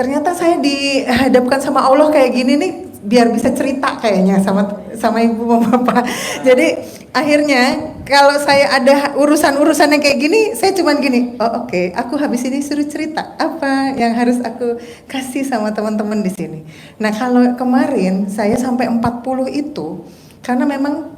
Ternyata saya dihadapkan sama Allah kayak gini nih, biar bisa cerita kayaknya sama ibu sama bapak. Jadi akhirnya kalau saya ada urusan-urusan yang kayak gini, saya cuman gini, oh oke, aku habis ini suruh cerita apa yang harus aku kasih sama teman-teman di sini. Nah kalau kemarin saya sampai 40 itu, karena memang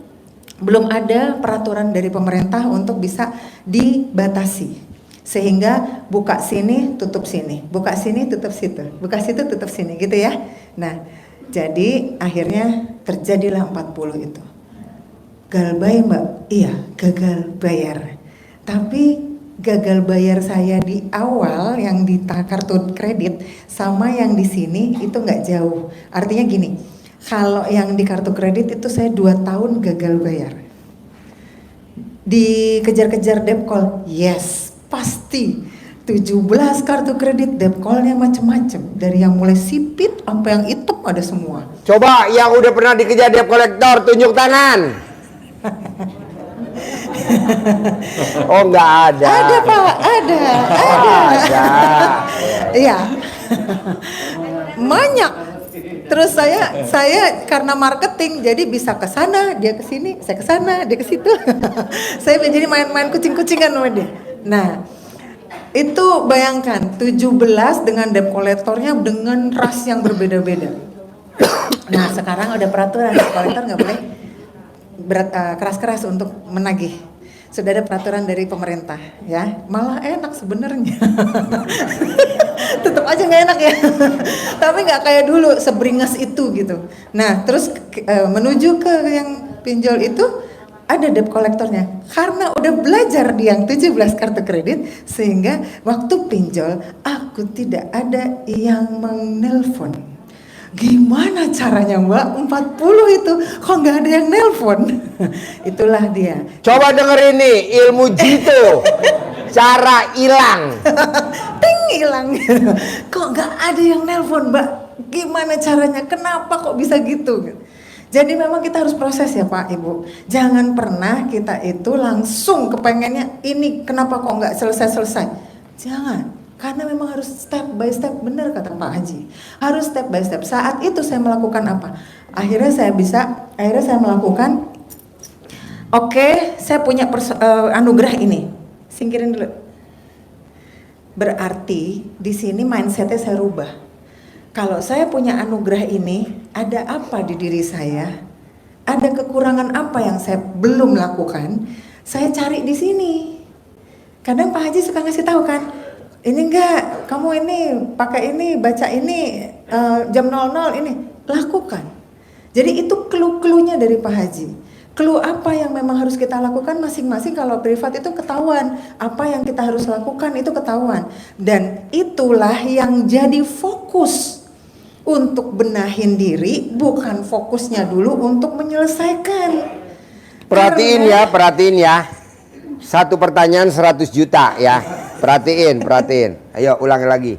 belum ada peraturan dari pemerintah untuk bisa dibatasi. Sehingga buka sini tutup sini, buka sini tutup situ, buka situ tutup sini gitu ya. Nah jadi akhirnya terjadilah 40 itu. Gagal bayar mbak, iya gagal bayar. Tapi gagal bayar saya di awal yang di kartu kredit sama yang di sini itu nggak jauh. Artinya gini, kalau yang di kartu kredit itu saya 2 tahun gagal bayar. Dikejar-kejar debt call, yes pasti 17 kartu kredit debt call-nya macem-macem, dari yang mulai sipit sampai yang hitam ada semua. Coba yang udah pernah dikejar debt collector tunjuk tangan. Oh nggak ada. Ada pak, ada. Iya. Banyak. Terus saya karena marketing jadi bisa ke sana, dia ke sini, saya ke sana, dia ke situ. Saya menjadi main-main kucing-kucingan sama dia. Nah, itu bayangkan 17 dengan debt collectornya dengan ras yang berbeda-beda. Nah, sekarang ada peraturan debt collector nggak boleh keras-keras untuk menagih. Sudah ada peraturan dari pemerintah, ya. Malah enak sebenarnya. Tetap aja nggak enak ya. Tapi nggak kayak dulu seberingas itu gitu. Nah, terus menuju ke yang pinjol itu ada debt kolektornya. Karena udah belajar di yang 17 kartu kredit, sehingga waktu pinjol aku tidak ada yang menelpon. Gimana caranya mbak, 40 itu kok nggak ada yang nelpon. Itulah dia. Coba denger ini ilmu jitu. Cara hilang. Ting hilang. Kok nggak ada yang nelpon mbak, gimana caranya, kenapa kok bisa gitu. Jadi memang kita harus proses ya Pak Ibu. Jangan pernah kita itu langsung kepengennya ini kenapa kok nggak selesai-selesai. Jangan. Karena memang harus step by step, benar kata Pak Haji. Harus step by step. Saat itu saya melakukan apa? Akhirnya saya melakukan, oke, saya punya anugerah ini. Singkirin dulu. Berarti di sini mindsetnya saya rubah. Kalau saya punya anugerah ini, ada apa di diri saya? Ada kekurangan apa yang saya belum lakukan? Saya cari di sini. Kadang Pak Haji suka ngasih tahu kan, ini enggak, kamu ini pakai ini, baca ini jam 00 ini, lakukan. Jadi itu clue-cluenya dari Pak Haji. Clue apa yang memang harus kita lakukan masing-masing. Kalau privat itu ketahuan, apa yang kita harus lakukan itu ketahuan. Dan itulah yang jadi fokus untuk benahin diri, bukan fokusnya dulu untuk menyelesaikan. Perhatiin ya. Satu pertanyaan 100 juta ya. Perhatiin. Ayo ulangi lagi.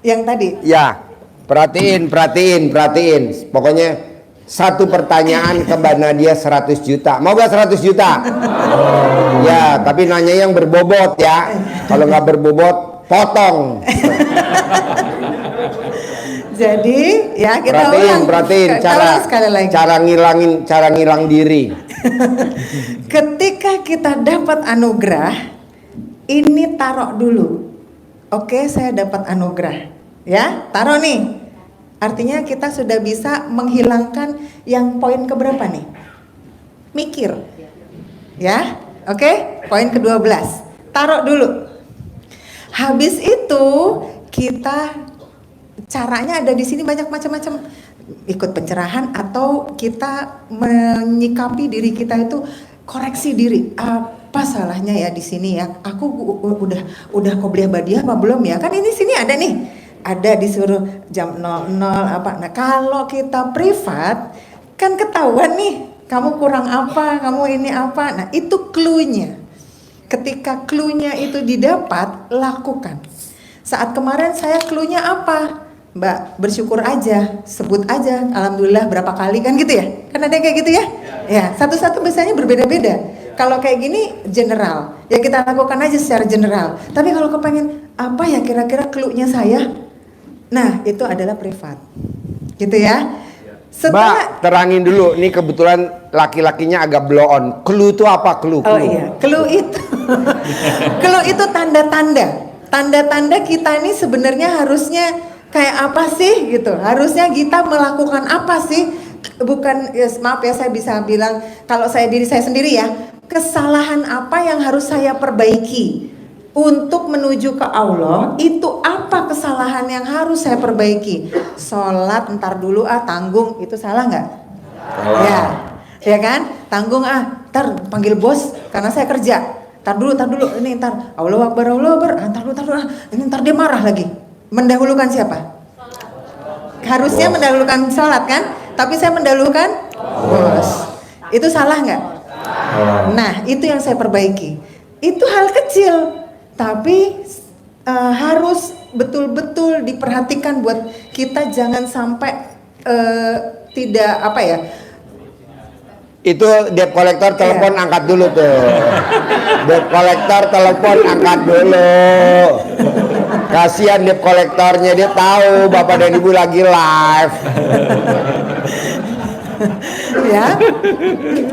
Yang tadi? Ya, perhatiin. Pokoknya satu pertanyaan ke Mbak Nadia 100 juta. Mau gak 100 juta? Ya, tapi nanya yang berbobot ya. Kalau nggak berbobot, potong. Jadi ya kita perhatiin cara ngilang diri. Ketika kita dapat anugerah, ini taruh dulu. Oke, saya dapat anugerah. Ya, taruh nih. Artinya kita sudah bisa menghilangkan yang poin keberapa nih? Mikir. Ya, oke, poin ke-12. Taruh dulu. Habis itu kita caranya ada di sini banyak macam-macam. Ikut pencerahan atau kita menyikapi diri kita itu, koreksi diri. Apa salahnya ya di sini ya? Aku udah qobliyah badiah apa belum ya? Kan ini sini ada nih. Ada disuruh jam 00 apa. Nah, kalau kita privat kan ketahuan nih, kamu kurang apa, kamu ini apa. Nah, itu clue-nya. Ketika clue-nya itu didapat, lakukan. Saat kemarin saya clue-nya apa? Mbak, bersyukur aja, sebut aja alhamdulillah berapa kali kan gitu ya? Kan ada kayak gitu ya? Ya, satu-satu biasanya berbeda-beda. Kalau kayak gini general, ya kita lakukan aja secara general. Tapi kalau kepengen apa ya kira-kira clue-nya saya? Nah, itu adalah privat. Gitu ya. Mbak, terangin dulu. Ini kebetulan laki-lakinya agak blow on. Clue itu apa? Clue. Oh iya, clue itu clue itu tanda-tanda. Tanda-tanda kita ini sebenarnya harusnya kayak apa sih gitu. Harusnya kita melakukan apa sih? Bukan ya, maaf ya saya bisa bilang kalau saya diri saya sendiri ya, kesalahan apa yang harus saya perbaiki untuk menuju ke Allah. Itu apa kesalahan yang harus saya perbaiki? Sholat ntar dulu tanggung, itu salah nggak? Ya kan, tanggung ntar panggil bos karena saya kerja, ntar dulu ini ntar Allahu Akbar ntar dulu ini ntar dia marah lagi. Mendahulukan siapa? Harusnya mendahulukan sholat kan, tapi saya mendahulukan bos. Itu salah nggak? Nah, itu yang saya perbaiki. Itu hal kecil, tapi harus betul-betul diperhatikan buat kita jangan sampai tidak apa ya. Itu debt collector telepon angkat dulu tuh. Debt collector telepon angkat dulu. Kasihan debt collectornya, dia tahu Bapak dan Ibu lagi live. Ya.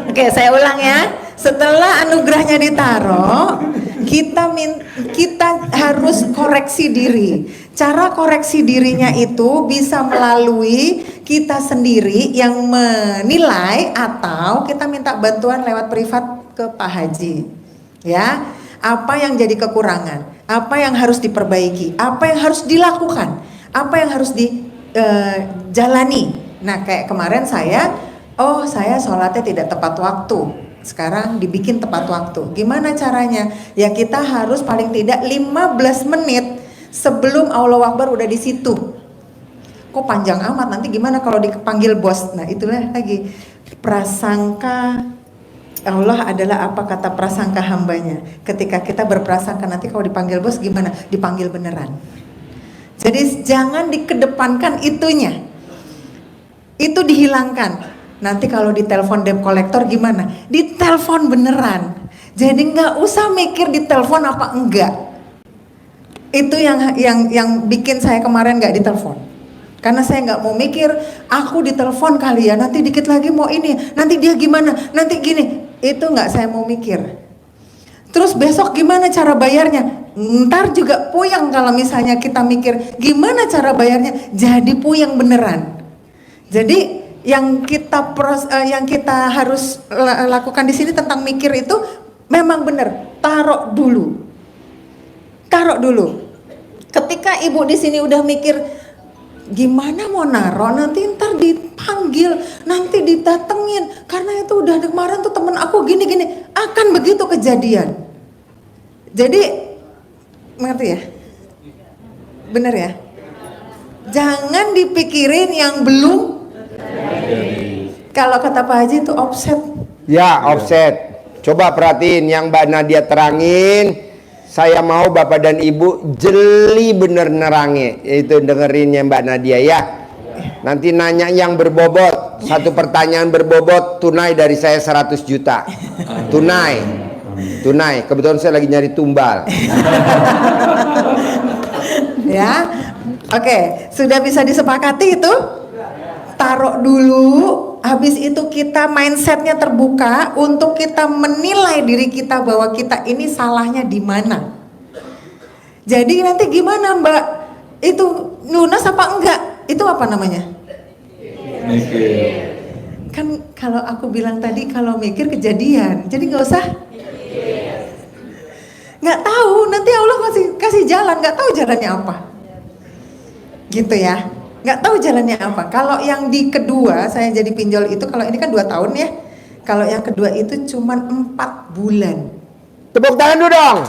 Oke, saya ulang ya. Setelah anugerahnya ditaruh, kita harus koreksi diri. Cara koreksi dirinya itu bisa melalui kita sendiri yang menilai atau kita minta bantuan lewat privat ke Pak Haji. Ya, apa yang jadi kekurangan, apa yang harus diperbaiki, apa yang harus dilakukan, apa yang harus dijalani. Nah, kayak kemarin saya sholatnya tidak tepat waktu. Sekarang dibikin tepat waktu. Gimana caranya? Ya kita harus paling tidak 15 menit sebelum Allahu Akbar udah di situ. Kok panjang amat, nanti gimana kalau dipanggil bos? Nah, itulah lagi prasangka. Allah adalah apa kata prasangka hambanya. Ketika kita berprasangka nanti kalau dipanggil bos gimana? Dipanggil beneran. Jadi jangan dikedepankan itunya. Itu dihilangkan. Nanti kalau ditelepon debt collector gimana? Ditelepon beneran. Jadi nggak usah mikir ditelepon apa enggak. Itu yang bikin saya kemarin nggak ditelepon. Karena saya nggak mau mikir, aku ditelepon kali ya, nanti dikit lagi mau ini, nanti dia gimana, nanti gini. Itu nggak saya mau mikir. Terus besok gimana cara bayarnya? Ntar juga puyeng kalau misalnya kita mikir gimana cara bayarnya, jadi puyeng beneran. Jadi yang kita harus lakukan di sini tentang mikir itu memang benar, taruh dulu. Ketika ibu di sini udah mikir gimana mau naruh, nanti ntar dipanggil, nanti didatengin, karena itu udah kemarin tuh temen aku gini, akan begitu kejadian. Jadi ngerti ya? Bener ya? Jangan dipikirin yang belum. Kalau kata Pak Haji itu offset. Ya, offset. Coba perhatiin yang Mbak Nadia terangin. Saya mau Bapak dan Ibu jeli bener nerangnya. Itu dengerinnya Mbak Nadia ya. Nanti nanya yang berbobot. Satu pertanyaan berbobot tunai dari saya 100 juta. Tunai. Kebetulan saya lagi nyari tumbal. Ya. Oke, sudah bisa disepakati itu? Taruh dulu, habis itu kita mindsetnya terbuka untuk kita menilai diri kita bahwa kita ini salahnya di mana. Jadi nanti gimana Mbak? Itu lunas apa enggak? Itu apa namanya? Mikir. Kan kalau aku bilang tadi kalau mikir kejadian, jadi nggak usah. Nggak tahu, nanti Allah kasih jalan, nggak tahu jalannya apa. Gitu ya. Nggak tahu jalannya apa. Kalau yang di kedua saya jadi pinjol itu, kalau ini kan 2 tahun ya. Kalau yang kedua itu cuman 4 bulan. Tepuk tangan dulu dong.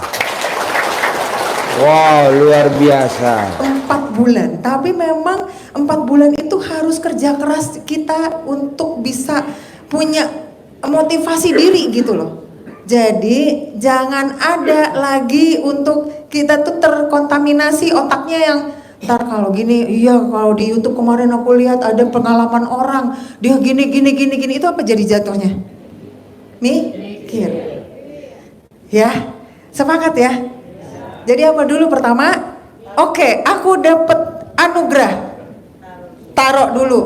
Wow, luar biasa. 4 bulan. Tapi memang 4 bulan itu harus kerja keras kita untuk bisa punya motivasi diri gitu loh. Jadi jangan ada lagi untuk kita tuh terkontaminasi otaknya yang ntar kalau gini, iya kalau di YouTube kemarin aku lihat ada pengalaman orang dia gini itu apa jadi jatuhnya? Mikir. Ya, sepakat ya. Jadi apa dulu pertama? Oke, aku dapat anugerah, taruh dulu.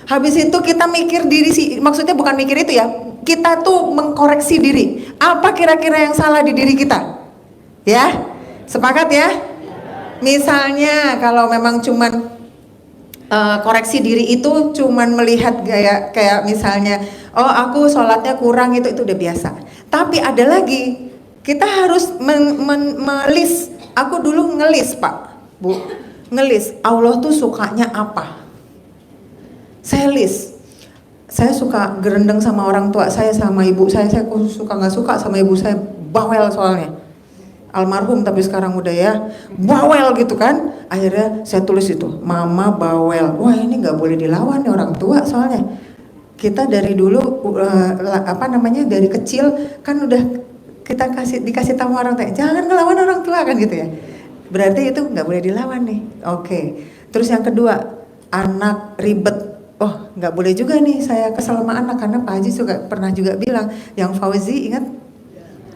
Habis itu kita mikir diri sih, maksudnya bukan mikir itu ya, kita tuh mengkoreksi diri. Apa kira-kira yang salah di diri kita? Ya, sepakat ya? Misalnya kalau memang cuman koreksi diri itu cuman melihat gaya kayak misalnya, oh aku sholatnya kurang, itu udah biasa. Tapi ada lagi, kita harus melis. Aku dulu ngelis Pak, Bu, ngelis Allah tuh sukanya apa. Saya list, saya suka gerendeng sama orang tua saya, sama ibu saya suka nggak suka sama ibu saya, bawel soalnya, almarhum tapi sekarang udah ya, bawel gitu kan. Akhirnya saya tulis itu, mama bawel. Wah ini nggak boleh dilawan nih orang tua, soalnya kita dari dulu dari kecil kan udah kita dikasih tahu orang tua, jangan ngelawan orang tua kan gitu ya. Berarti itu nggak boleh dilawan nih. Oke. Terus yang kedua, anak ribet. Oh nggak boleh juga nih saya kesel sama anak, karena Pak Haji pernah juga bilang, yang Fauzi, ingat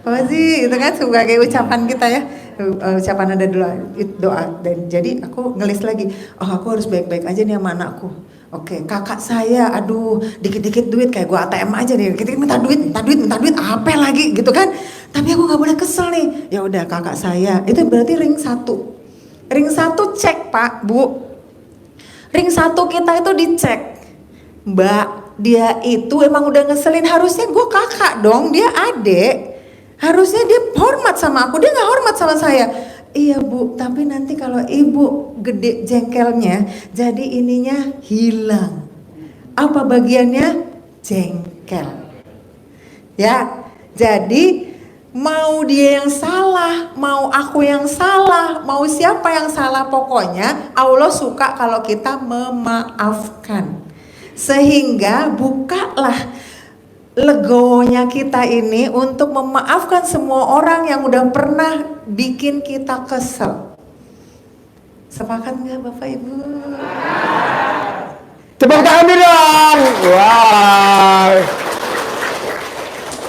Fauzi itu kan sebagai ucapan kita ya, ucapan ada doa. Dan jadi aku ngelis lagi, oh aku harus baik-baik aja nih sama anakku. Oke, kakak saya, aduh dikit-dikit duit kayak gua ATM aja nih, dikit-dikit minta duit, apa lagi gitu kan. Tapi aku nggak boleh kesel nih. Ya udah kakak saya, itu berarti ring 1. Ring 1 cek Pak, Bu. Ring 1 kita itu dicek, Mbak, dia itu emang udah ngeselin, harusnya gue kakak dong, dia adik, harusnya dia hormat sama aku, dia nggak hormat sama saya. Iya Bu, tapi nanti kalau ibu gede jengkelnya, jadi ininya hilang. Apa bagiannya? Jengkel. Ya, jadi mau dia yang salah, mau aku yang salah, mau siapa yang salah, pokoknya Allah suka kalau kita memaafkan. Sehingga bukalah legonya kita ini untuk memaafkan semua orang yang udah pernah bikin kita kesel. Sepakat nggak Bapak Ibu? Tepuk tangan dong. Wow.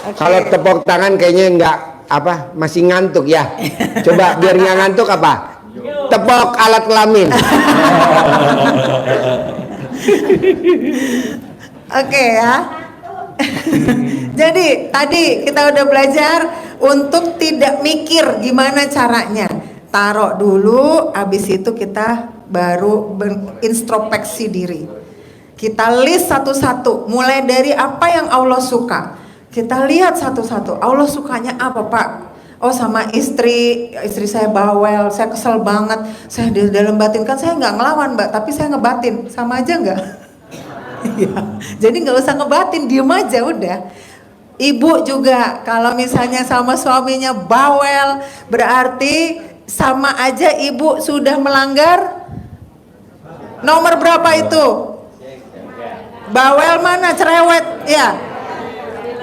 Okay. Kalau tepuk tangan kayaknya enggak masih ngantuk ya. Coba biar nggak ngantuk apa? Tepuk alat kelamin. Oke ya. Jadi tadi kita udah belajar untuk tidak mikir gimana caranya. Taruh dulu, habis itu kita baru berintrospeksi diri. Kita list satu-satu, mulai dari apa yang Allah suka. Kita lihat satu-satu, Allah sukanya apa Pak? Oh sama istri saya bawel, saya kesel banget. Saya di dalam batin, kan saya nggak ngelawan Mbak, tapi saya ngebatin, sama aja nggak? Ya, jadi nggak usah ngebatin, diem aja udah. Ibu juga kalau misalnya sama suaminya bawel, berarti sama aja ibu sudah melanggar nomor berapa itu? Bawel mana? Cerewet ya?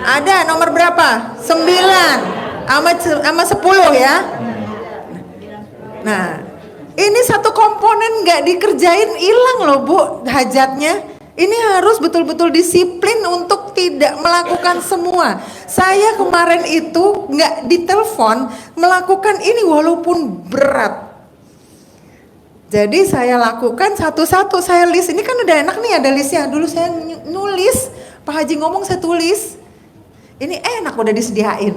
Ada nomor berapa? 9 sama 10 ya. Nah, ini satu komponen nggak dikerjain hilang loh Bu hajatnya. Ini harus betul-betul disiplin untuk tidak melakukan semua. Saya kemarin itu nggak ditelepon melakukan ini walaupun berat. Jadi saya lakukan satu-satu, saya list. Ini kan udah enak nih ada listnya. Dulu saya nulis, Pak Haji ngomong saya tulis. Ini enak udah disediain,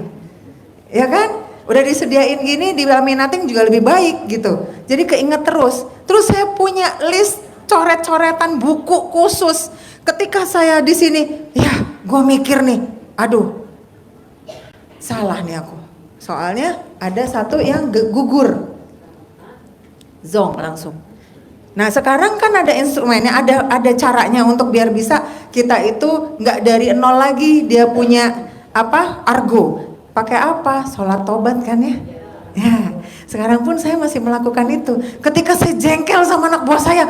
ya kan? Udah disediain gini, di laminating juga lebih baik gitu. Jadi keinget terus. Terus saya punya list coret-coretan buku khusus. Ketika saya di sini, ya gue mikir nih, aduh, salah nih aku. Soalnya ada satu yang gugur, zong langsung. Nah sekarang kan ada instrumennya, ada caranya untuk biar bisa kita itu nggak dari nol lagi. Dia punya argo. Pakai apa? Sholat tobat kan ya? Ya, sekarang pun saya masih melakukan itu. Ketika saya jengkel sama anak buah saya,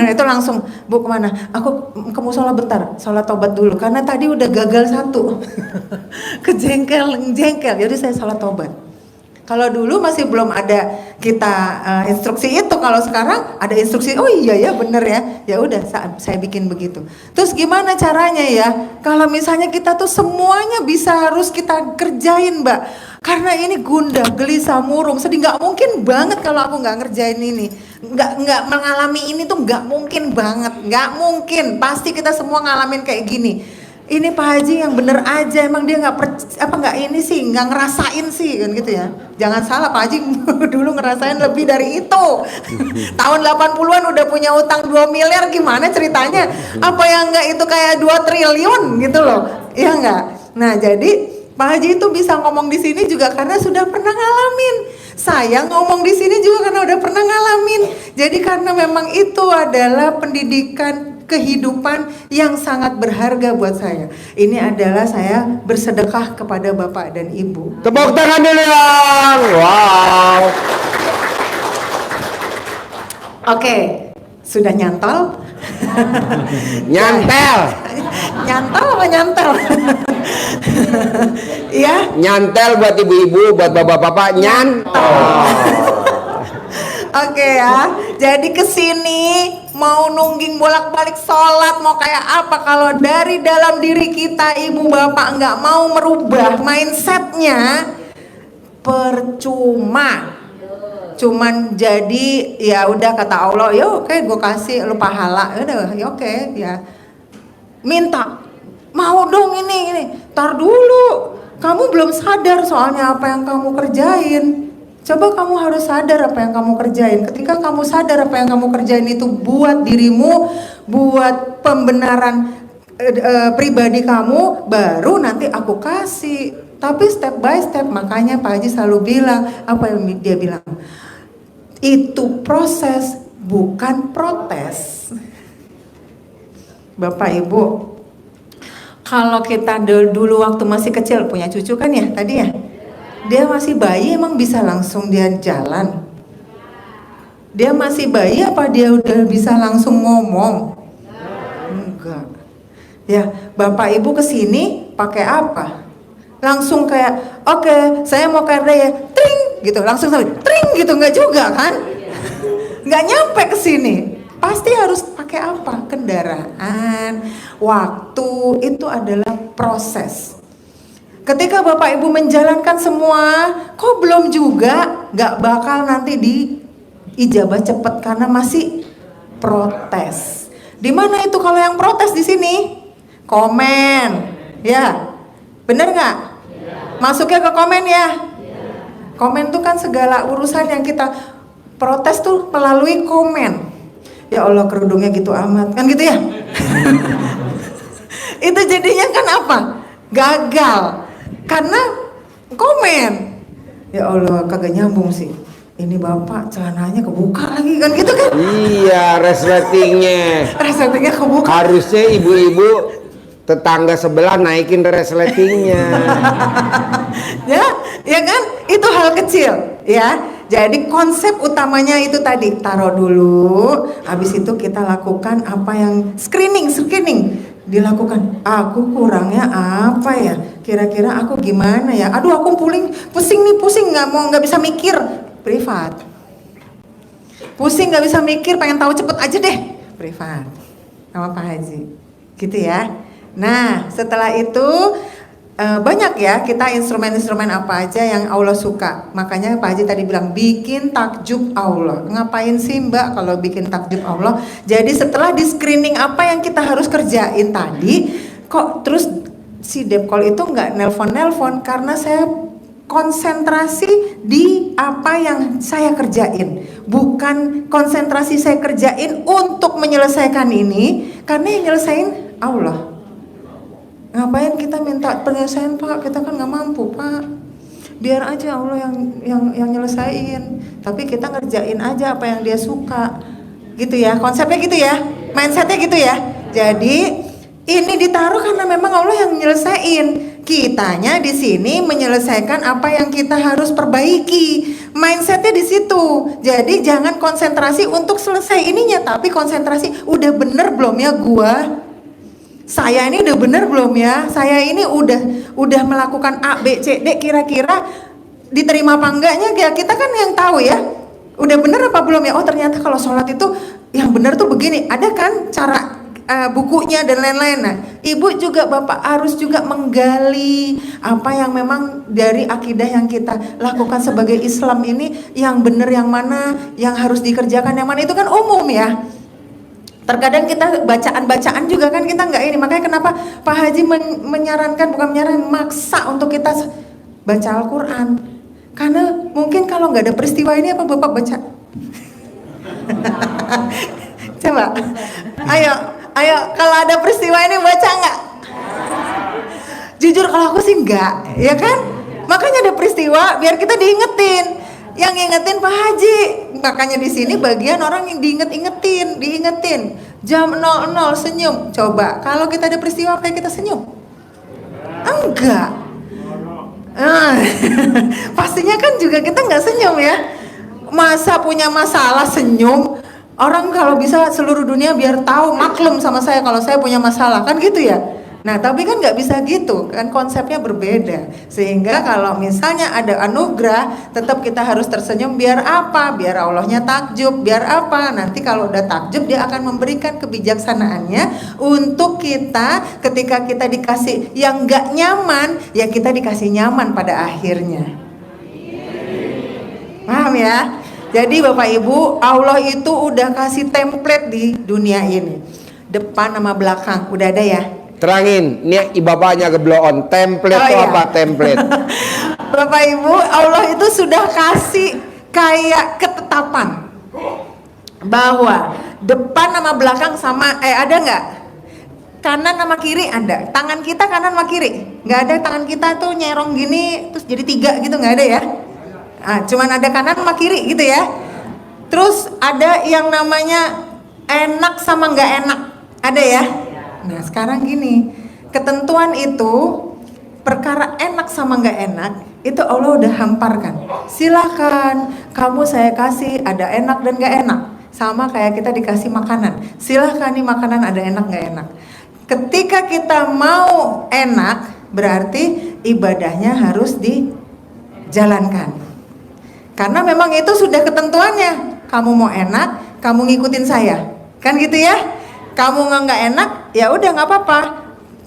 itu langsung, Bu kemana? Aku ke musola bentar, sholat tobat dulu. Karena tadi udah gagal satu, jengkel. Jadi saya sholat tobat. Kalau dulu masih belum ada kita instruksi itu, kalau sekarang ada instruksi. Oh iya ya bener ya, ya udah saya bikin begitu. Terus gimana caranya ya? Kalau misalnya kita tuh semuanya bisa harus kita kerjain, Mbak. Karena ini gundah, gelisah, murung, sedih. Nggak mungkin banget kalau aku nggak ngerjain ini, nggak mengalami ini tuh nggak mungkin banget, nggak mungkin. Pasti kita semua ngalamin kayak gini. Ini Pak Haji yang bener aja, emang dia nggak ini sih, nggak ngerasain sih kan gitu ya. Jangan salah, Pak Haji dulu ngerasain lebih dari itu. Tahun 80-an udah punya utang 2 miliar, gimana ceritanya? Apa yang enggak itu kayak 2 triliun gitu loh. Iya enggak? Nah, jadi Pak Haji itu bisa ngomong di sini juga karena sudah pernah ngalamin. Saya ngomong di sini juga karena udah pernah ngalamin. Jadi karena memang itu adalah pendidikan kehidupan yang sangat berharga buat saya. Ini adalah saya bersedekah kepada Bapak dan Ibu. Tepuk tangan dulu dong. Wow. Oke, sudah nyantol? Nyantel. Nyantol apa nyantel? Ya. Nyantel buat ibu-ibu, buat bapak-bapak, nyantol. Oke ya, jadi kesini mau nungging bolak-balik sholat, mau kayak apa, kalau dari dalam diri kita ibu bapak nggak mau merubah mindsetnya, percuma. Cuman jadi ya udah kata Allah, ya oke gue kasih lu pahala, ya udah ya oke ya. Minta, mau dong ini, tar dulu, kamu belum sadar soalnya apa yang kamu kerjain. Coba kamu harus sadar apa yang kamu kerjain. Ketika kamu sadar apa yang kamu kerjain itu buat dirimu, buat pembenaran pribadi kamu, baru nanti aku kasih. Tapi step by step, makanya Pak Haji selalu bilang, apa yang dia bilang? Itu proses, bukan protes. Bapak Ibu, kalau kita dulu waktu masih kecil, punya cucu kan ya tadi ya? Dia masih bayi emang bisa langsung dia jalan? Dia masih bayi apa dia udah bisa langsung ngomong? Enggak. Ya, Bapak Ibu kesini pakai apa? Langsung kayak, oke, saya mau karena ya, tring gitu, langsung sampai tring gitu, enggak juga kan? Enggak nyampe ke sini. Pasti harus pakai apa? Kendaraan, waktu, itu adalah proses. Ketika Bapak Ibu menjalankan semua, kok belum juga, nggak bakal nanti diijabah cepat karena masih protes. Di mana itu kalau yang protes di sini? Komen, ya, bener nggak? Masuknya ke komen ya. Komen tuh kan segala urusan yang kita protes tuh melalui komen. Ya Allah kerudungnya gitu amat, kan gitu ya? Itu jadinya kan apa? Gagal. Karena komen, ya Allah kagak nyambung sih. Ini bapak celananya kebuka lagi kan gitu kan? Iya, resletingnya. Resletingnya kebuka. Harusnya ibu-ibu tetangga sebelah naikin resletingnya. ya kan? Itu hal kecil, ya. Jadi konsep utamanya itu tadi, taruh dulu. Habis itu kita lakukan apa yang screening dilakukan. Aku kurangnya apa ya? Kira-kira aku gimana ya? Aduh aku pusing nggak bisa mikir. Privat. Pusing nggak bisa mikir, pengen tahu cepet aja deh. Privat. Sama Pak Haji. Gitu ya. Nah setelah itu banyak ya kita instrumen-instrumen apa aja yang Allah suka. Makanya Pak Haji tadi bilang bikin takjub Allah. Ngapain sih Mbak kalau bikin takjub Allah? Jadi setelah di screening apa yang kita harus kerjain tadi, kok terus si Depkol itu nggak nelpon karena saya konsentrasi di apa yang saya kerjain. Bukan konsentrasi saya kerjain untuk menyelesaikan ini, karena yang nyelesain Allah. Ngapain kita minta penyelesaian Pak, kita kan nggak mampu Pak, biar aja Allah yang nyelesain, tapi kita ngerjain aja apa yang dia suka, gitu ya, konsepnya gitu ya, mindsetnya gitu ya. Jadi ini ditaruh karena memang Allah yang nyelesain, kitanya di sini menyelesaikan apa yang kita harus perbaiki, mindsetnya di situ. Jadi jangan konsentrasi untuk selesai ininya, tapi konsentrasi udah bener belum ya gua. Saya ini udah bener belum ya? Saya ini udah melakukan A, B, C, D, kira-kira diterima apa enggaknya ya kita kan yang tahu ya. Udah bener apa belum ya? Oh ternyata kalau sholat itu yang bener tuh begini. Ada kan cara bukunya dan lain-lain. Nah, ibu juga bapak harus juga menggali apa yang memang dari akidah yang kita lakukan sebagai Islam ini yang bener yang mana, yang harus dikerjakan yang mana, itu kan umum ya. Terkadang kita bacaan-bacaan juga kan kita nggak ini, makanya kenapa Pak Haji menyarankan, bukan menyarankan, maksa untuk kita baca Al-Quran. Karena mungkin kalau nggak ada peristiwa ini apa bapak baca? Coba, ayo kalau ada peristiwa ini baca nggak? Jujur kalau aku sih nggak, ya kan? Makanya ada peristiwa biar kita diingetin. Yang ngingetin Pak Haji, makanya di sini bagian orang yang diingetin. Jam 00 senyum. Coba kalau kita ada peristiwa kayak kita senyum? Enggak. Pastinya kan juga kita nggak senyum ya. Masa punya masalah senyum? Orang kalau bisa seluruh dunia biar tahu, maklum sama saya kalau saya punya masalah, kan gitu ya. Nah tapi kan nggak bisa gitu, kan konsepnya berbeda. Sehingga kalau misalnya ada anugerah, tetap kita harus tersenyum. Biar apa? Biar Allahnya takjub. Biar apa? Nanti kalau udah takjub, dia akan memberikan kebijaksanaannya untuk kita. Ketika kita dikasih yang nggak nyaman, ya kita dikasih nyaman pada akhirnya. Paham ya? Jadi Bapak Ibu, Allah itu udah kasih template di dunia ini, depan sama belakang, udah ada ya. Terangin, ini bapaknya gebloon. Template itu iya. apa template? Bapak Ibu, Allah itu sudah kasih kayak ketetapan bahwa depan sama belakang sama, ada nggak? Kanan sama kiri ada. Tangan kita kanan sama kiri. Nggak ada, tangan kita tuh nyerong gini terus jadi 3 gitu, nggak ada ya. Cuman ada kanan sama kiri gitu ya. Terus ada yang namanya enak sama nggak enak, ada ya. Nah sekarang gini, ketentuan itu perkara enak sama nggak enak itu Allah udah hamparkan. Silahkan kamu saya kasih ada enak dan nggak enak, sama kayak kita dikasih makanan. Silahkan nih makanan ada enak nggak enak. Ketika kita mau enak berarti ibadahnya harus dijalankan. Karena memang itu sudah ketentuannya. Kamu mau enak, kamu ngikutin saya, kan gitu ya. Kamu nggak enak, ya udah nggak apa-apa.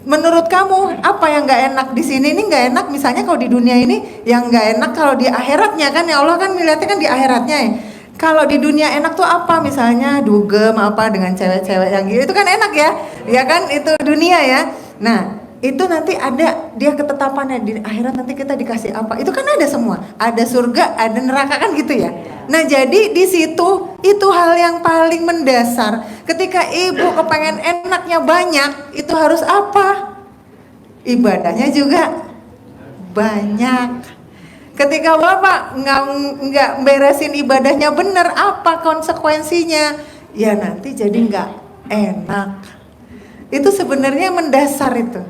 Menurut kamu apa yang nggak enak di sini? Ini nggak enak, misalnya kalau di dunia ini yang nggak enak, kalau di akhiratnya kan ya Allah kan melihatnya kan di akhiratnya ya. Kalau di dunia enak tuh apa? Misalnya dugem apa dengan cewek-cewek yang gitu, itu kan enak ya, ya kan itu dunia ya. Nah itu nanti ada dia ketetapannya di akhirat, nanti kita dikasih apa? Itu kan ada semua, ada surga, ada neraka kan gitu ya. Nah jadi di situ itu hal yang paling mendasar. Ketika ibu kepengen enaknya banyak, itu harus apa? Ibadahnya juga banyak. Ketika bapak nggak beresin ibadahnya bener, apa konsekuensinya? Ya nanti jadi nggak enak. Itu sebenarnya mendasar itu.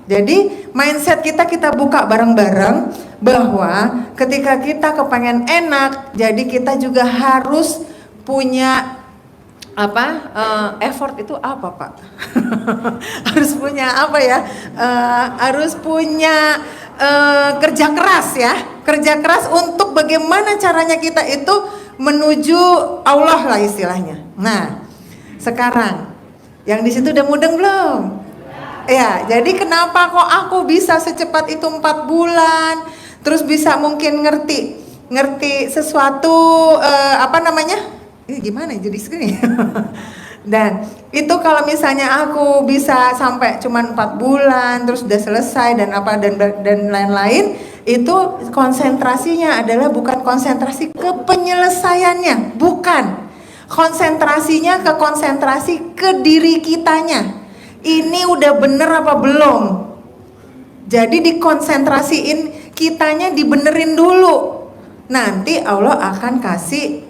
Jadi mindset kita buka bareng-bareng bahwa ketika kita kepengen enak, jadi kita juga harus punya effort itu apa Pak? Harus punya apa ya? Harus punya kerja keras ya, kerja keras untuk bagaimana caranya kita itu menuju Allah lah istilahnya. Nah sekarang yang di situ udah mudeng belum? Ya, jadi kenapa kok aku bisa secepat itu 4 bulan, terus bisa mungkin ngerti sesuatu ini gimana jadi segini? Dan itu kalau misalnya aku bisa sampai cuman 4 bulan, terus udah selesai dan lain-lain, itu konsentrasinya adalah bukan konsentrasi ke penyelesaiannya, bukan. Konsentrasinya ke konsentrasi ke diri kitanya. Ini udah bener apa belum? Jadi dikonsentrasiin kitanya, dibenerin dulu. Nanti Allah akan kasih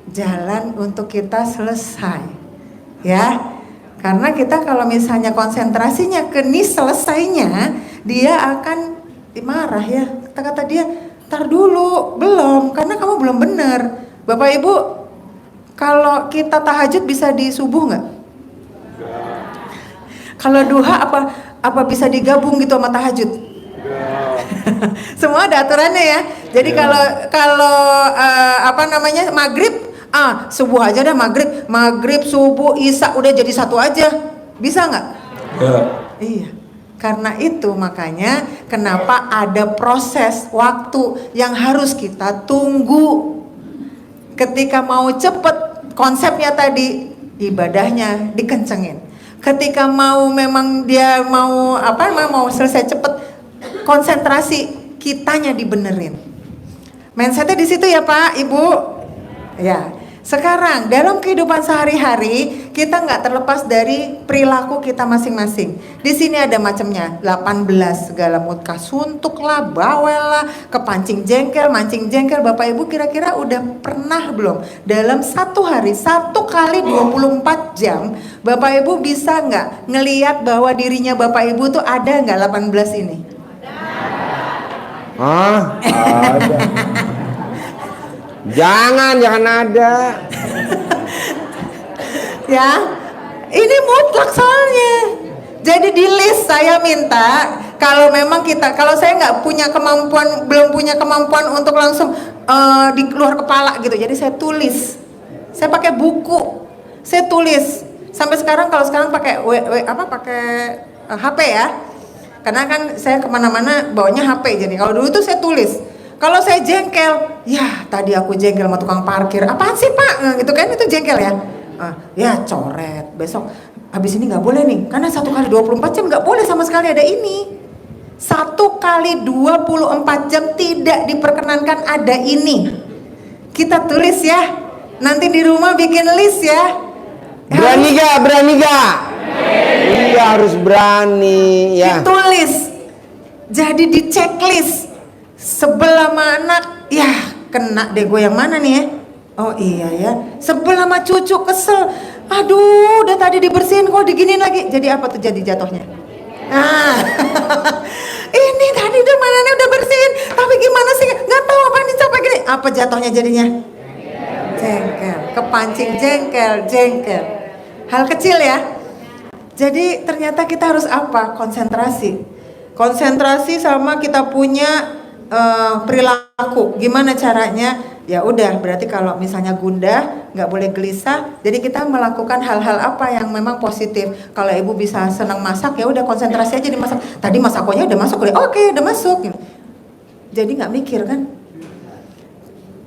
jalan untuk kita selesai. Ya. Karena kita kalau misalnya konsentrasinya ke nih selesainya, dia akan marah ya. Kata-kata dia, "Tar dulu, belum, karena kamu belum bener." Bapak Ibu, kalau kita tahajud bisa di subuh nggak? Kalau duha apa bisa digabung gitu sama tahajud? Semua ada aturannya ya. Jadi kalau maghrib, subuh aja dah maghrib subuh isya udah jadi satu aja, bisa nggak? Iya. Karena itu makanya kenapa ada proses waktu yang harus kita tunggu. Ketika mau cepet, konsepnya tadi ibadahnya dikencengin. Ketika memang dia mau selesai cepet, konsentrasi kitanya dibenerin. Mindsetnya di situ ya Pak, Ibu. Ya. Sekarang dalam kehidupan sehari-hari kita nggak terlepas dari perilaku kita masing-masing. Di sini ada macamnya 18 segala mutkah suntuk lah, bawel lah, kepancing jengkel, mancing jengkel. Bapak Ibu kira-kira udah pernah belum dalam satu hari 1 kali 24 jam Bapak Ibu bisa nggak ngelihat bahwa dirinya Bapak Ibu tuh ada nggak 18 ini? Ada. Jangan ada. Ya, ini mutlak soalnya. Jadi di list saya minta kalau saya nggak punya kemampuan, belum punya kemampuan untuk langsung di luar kepala gitu. Jadi saya tulis, saya pakai buku, saya tulis. Sampai sekarang kalau sekarang pakai HP ya. Karena kan saya kemana-mana bawanya HP. Jadi kalau dulu tuh saya tulis. Kalau saya jengkel, ya tadi aku jengkel sama tukang parkir. Apaan sih Pak? Gitu kan, itu jengkel ya. Ya coret. Besok habis ini nggak boleh nih, karena 1 kali 24 jam nggak boleh sama sekali ada ini. 1 kali 24 jam tidak diperkenankan ada ini. Kita tulis ya. Nanti di rumah bikin list ya. Berani gak? Iya harus berani ya. Ditulis. Jadi di checklist. Sebelah sama anak, ya kena deh gue yang mana nih ya? Oh iya ya. Sebelah sama cucu kesel. Aduh, udah tadi dibersihin kok diginin lagi. Jadi apa tuh jadi jatuhnya? Ini tadi udah bersihin, tapi gimana sih? Nggak tahu apa yang dicapai gini. Apa jatuhnya jadinya? Jengkel, kepancing jengkel. Hal kecil ya. Jadi ternyata kita harus apa? Konsentrasi sama kita punya perilaku. Gimana caranya? Ya udah, berarti kalau misalnya gundah nggak boleh gelisah. Jadi kita melakukan hal-hal apa yang memang positif. Kalau ibu bisa senang masak, ya udah konsentrasi aja di masak. Tadi masakonya udah masuk, udah masuk. Jadi nggak mikir kan?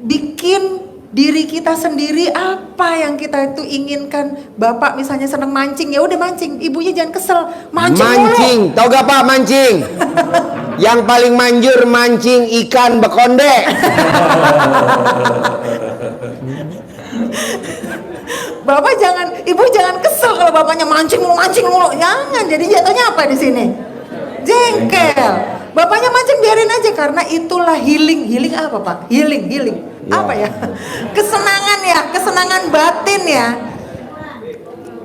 Bikin diri kita sendiri apa yang kita itu inginkan. Bapak misalnya senang mancing, ya udah mancing. Ibunya jangan kesel, mancing. Tahu gak Pak mancing? Yang paling manjur mancing ikan bekonde. Ibu jangan kesel kalau bapaknya mancing mulu. Jangan, jadi jatuhnya apa di sini? Jengkel. Bapaknya mancing biarin aja, karena itulah healing. Healing apa Pak? Healing. Apa ya? Kesenangan batin ya.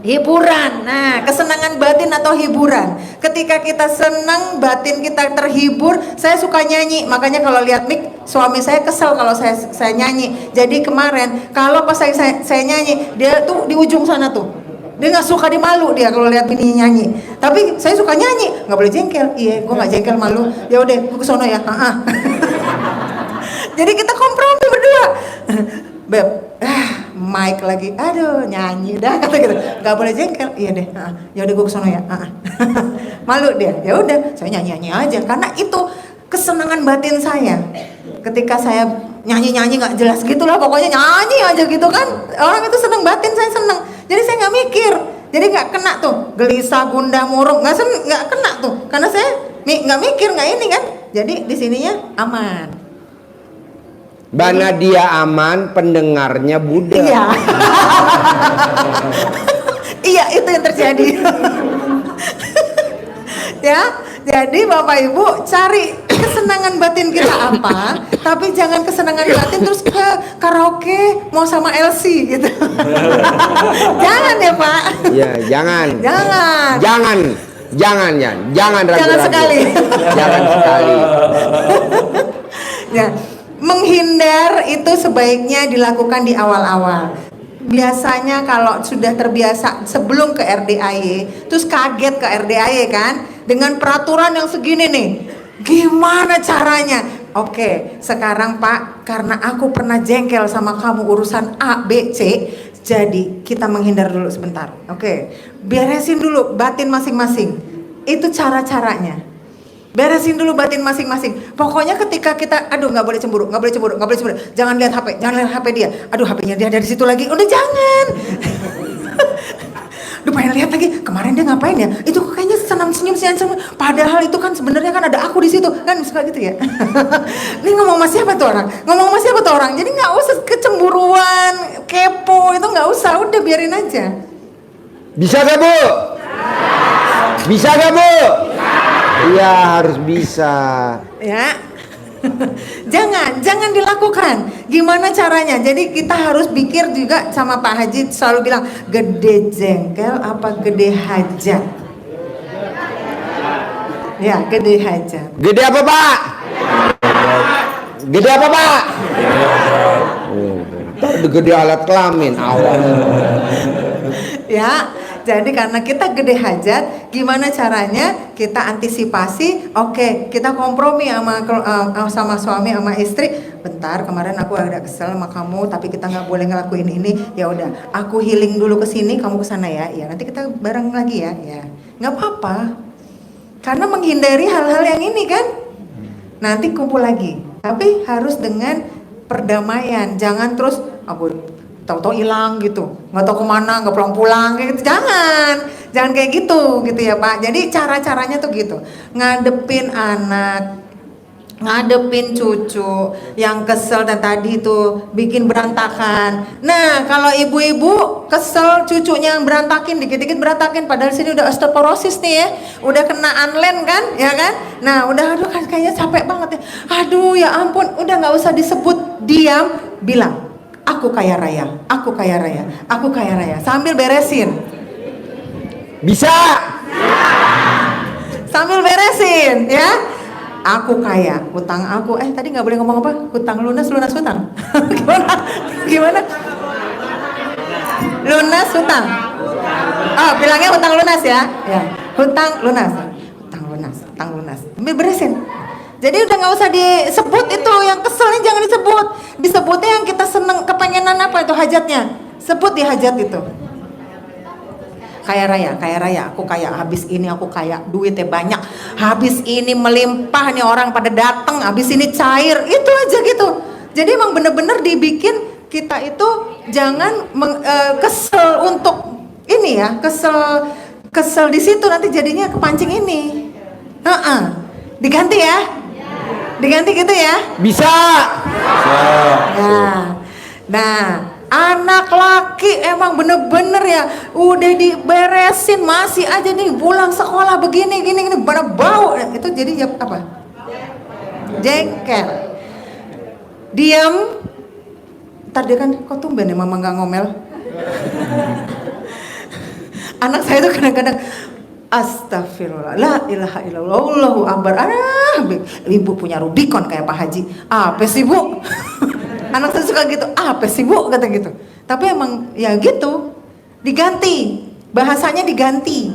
Hiburan. Nah, kesenangan batin atau hiburan. Ketika kita senang, batin kita terhibur. Saya suka nyanyi, makanya kalau lihat mic, suami saya kesel kalau saya nyanyi. Jadi kemarin kalau pas saya nyanyi, dia tuh di ujung sana tuh. Dia nggak suka, dia malu dia kalau lihat bini nyanyi. Tapi saya suka nyanyi, nggak boleh jengkel. Iya, gue nggak jengkel, malu. Ya udah, gue kesono ya. Jadi kita kompromi berdua. Beb, mic lagi, aduh nyanyi dah kata gitu, nggak boleh jengkel. Iya deh, ya udah gue kesono ya. Malu dia, ya udah saya nyanyi aja, karena itu kesenangan batin saya. Ketika saya nyanyi nggak jelas gitulah, pokoknya nyanyi aja gitu kan, orang itu seneng, batin saya seneng. Jadi saya nggak mikir, jadi nggak kena tuh gelisah, gundah, murung, nggak kena tuh, karena saya nggak mikir, nggak ini kan. Jadi di sininya aman. Bana dia aman, pendengarnya Buddha. Iya. Iya, itu yang terjadi. Ya, jadi Bapak Ibu cari kesenangan batin kita apa, tapi jangan kesenangan batin terus ke karaoke mau sama Elsie gitu. Jangan ya Pak. Iya, jangan. Jangan ragu-ragu. Jangan sekali. Jangan sekali. Ya. Menghindar itu sebaiknya dilakukan di awal-awal. Biasanya kalau sudah terbiasa sebelum ke RDAY, terus kaget ke RDAY kan, dengan peraturan yang segini nih. Gimana caranya? Oke, sekarang Pak, karena aku pernah jengkel sama kamu urusan A, B, C, jadi kita menghindar dulu sebentar. Oke, beresin dulu batin masing-masing. Itu cara-caranya. Beresin dulu batin masing-masing. Pokoknya ketika kita, aduh nggak boleh cemburu, nggak boleh cemburu, nggak boleh cemburu. Jangan lihat HP, jangan lihat HP dia. Aduh HP-nya dia ada di situ lagi. Udah jangan. Duh pengen lihat lagi, kemarin dia ngapain ya? Itu kayaknya senam senyum. Padahal itu kan sebenarnya kan ada aku di situ, kan suka gitu ya. Ini ngomong sama siapa tuh orang? Ngomong sama siapa tuh orang? Jadi nggak usah kecemburuan, kepo itu nggak usah, udah biarin aja. Bisa gak Bu? Bisa gak Bu? Iya harus bisa. Ya. jangan dilakukan. Gimana caranya? Jadi kita harus pikir juga, sama Pak Haji selalu bilang, gede jengkel apa gede hajat? Ya, gede hajat. Gede apa Pak? Gede apa Pak? Gede alat kelamin. Ya, jadi karena kita gede hajat, gimana caranya kita antisipasi? Oke, kita kompromi sama suami sama istri. Bentar, kemarin aku agak kesel sama kamu, tapi kita nggak boleh ngelakuin ini. Ya udah, aku healing dulu ke sini, kamu ke sana ya. Ya, nanti kita bareng lagi ya. Ya, nggak apa-apa. Karena menghindari hal-hal yang ini kan, nanti kumpul lagi. Tapi harus dengan perdamaian. Jangan terus aku tahu-tahu hilang gitu, nggak tahu kemana, nggak pulang-pulang kayak gitu. Jangan kayak gitu ya Pak. Jadi cara-caranya tuh gitu, ngadepin anak, ngadepin cucu yang kesel dan tadi tuh bikin berantakan. Nah kalau ibu-ibu kesel cucunya yang berantakin, dikit-dikit berantakin, padahal sini udah osteoporosis nih ya, udah kena unlen kan, ya kan? Nah udah aduh kan kayaknya capek banget ya, aduh ya ampun, udah nggak usah disebut, diam, bilang aku kaya raya, aku kaya raya, aku kaya raya, sambil beresin. Bisa. Sambil beresin ya. Aku kaya, hutang aku. Tadi nggak boleh ngomong apa? Hutang lunas hutang. Gimana? Lunas hutang. Oh, bilangnya hutang lunas ya. Ya. Hutang lunas. Sambil beresin. Jadi udah nggak usah disebut itu, yang keselnya jangan disebut. Disebutnya yang kita seneng, kepengenan apa itu hajatnya. Sebut di hajat itu. Kaya raya, aku kaya, habis ini aku kaya, duitnya banyak, habis ini melimpah nih orang pada datang, habis ini cair, itu aja gitu. Jadi emang bener-bener dibikin kita itu jangan kesel untuk ini ya, kesel di situ nanti jadinya kepancing ini. Diganti ya. Diganti gitu ya? Bisa. Ya. Nah, anak laki emang bener-bener ya udah diberesin, masih aja nih pulang sekolah begini gini pada bau. Itu jadi apa? Jengkel. Diam. Ntar dia kan, kok tumben ya mama nggak ngomel. Anak saya tuh kadang-kadang astagfirullah, la ilaha illallah, Allahu akbar. Ibu punya Rubicon kayak Pak Haji. Apa sih Bu? Anak saya suka gitu. Apa sih Bu? Kata gitu. Tapi emang ya gitu. Diganti. Bahasanya diganti.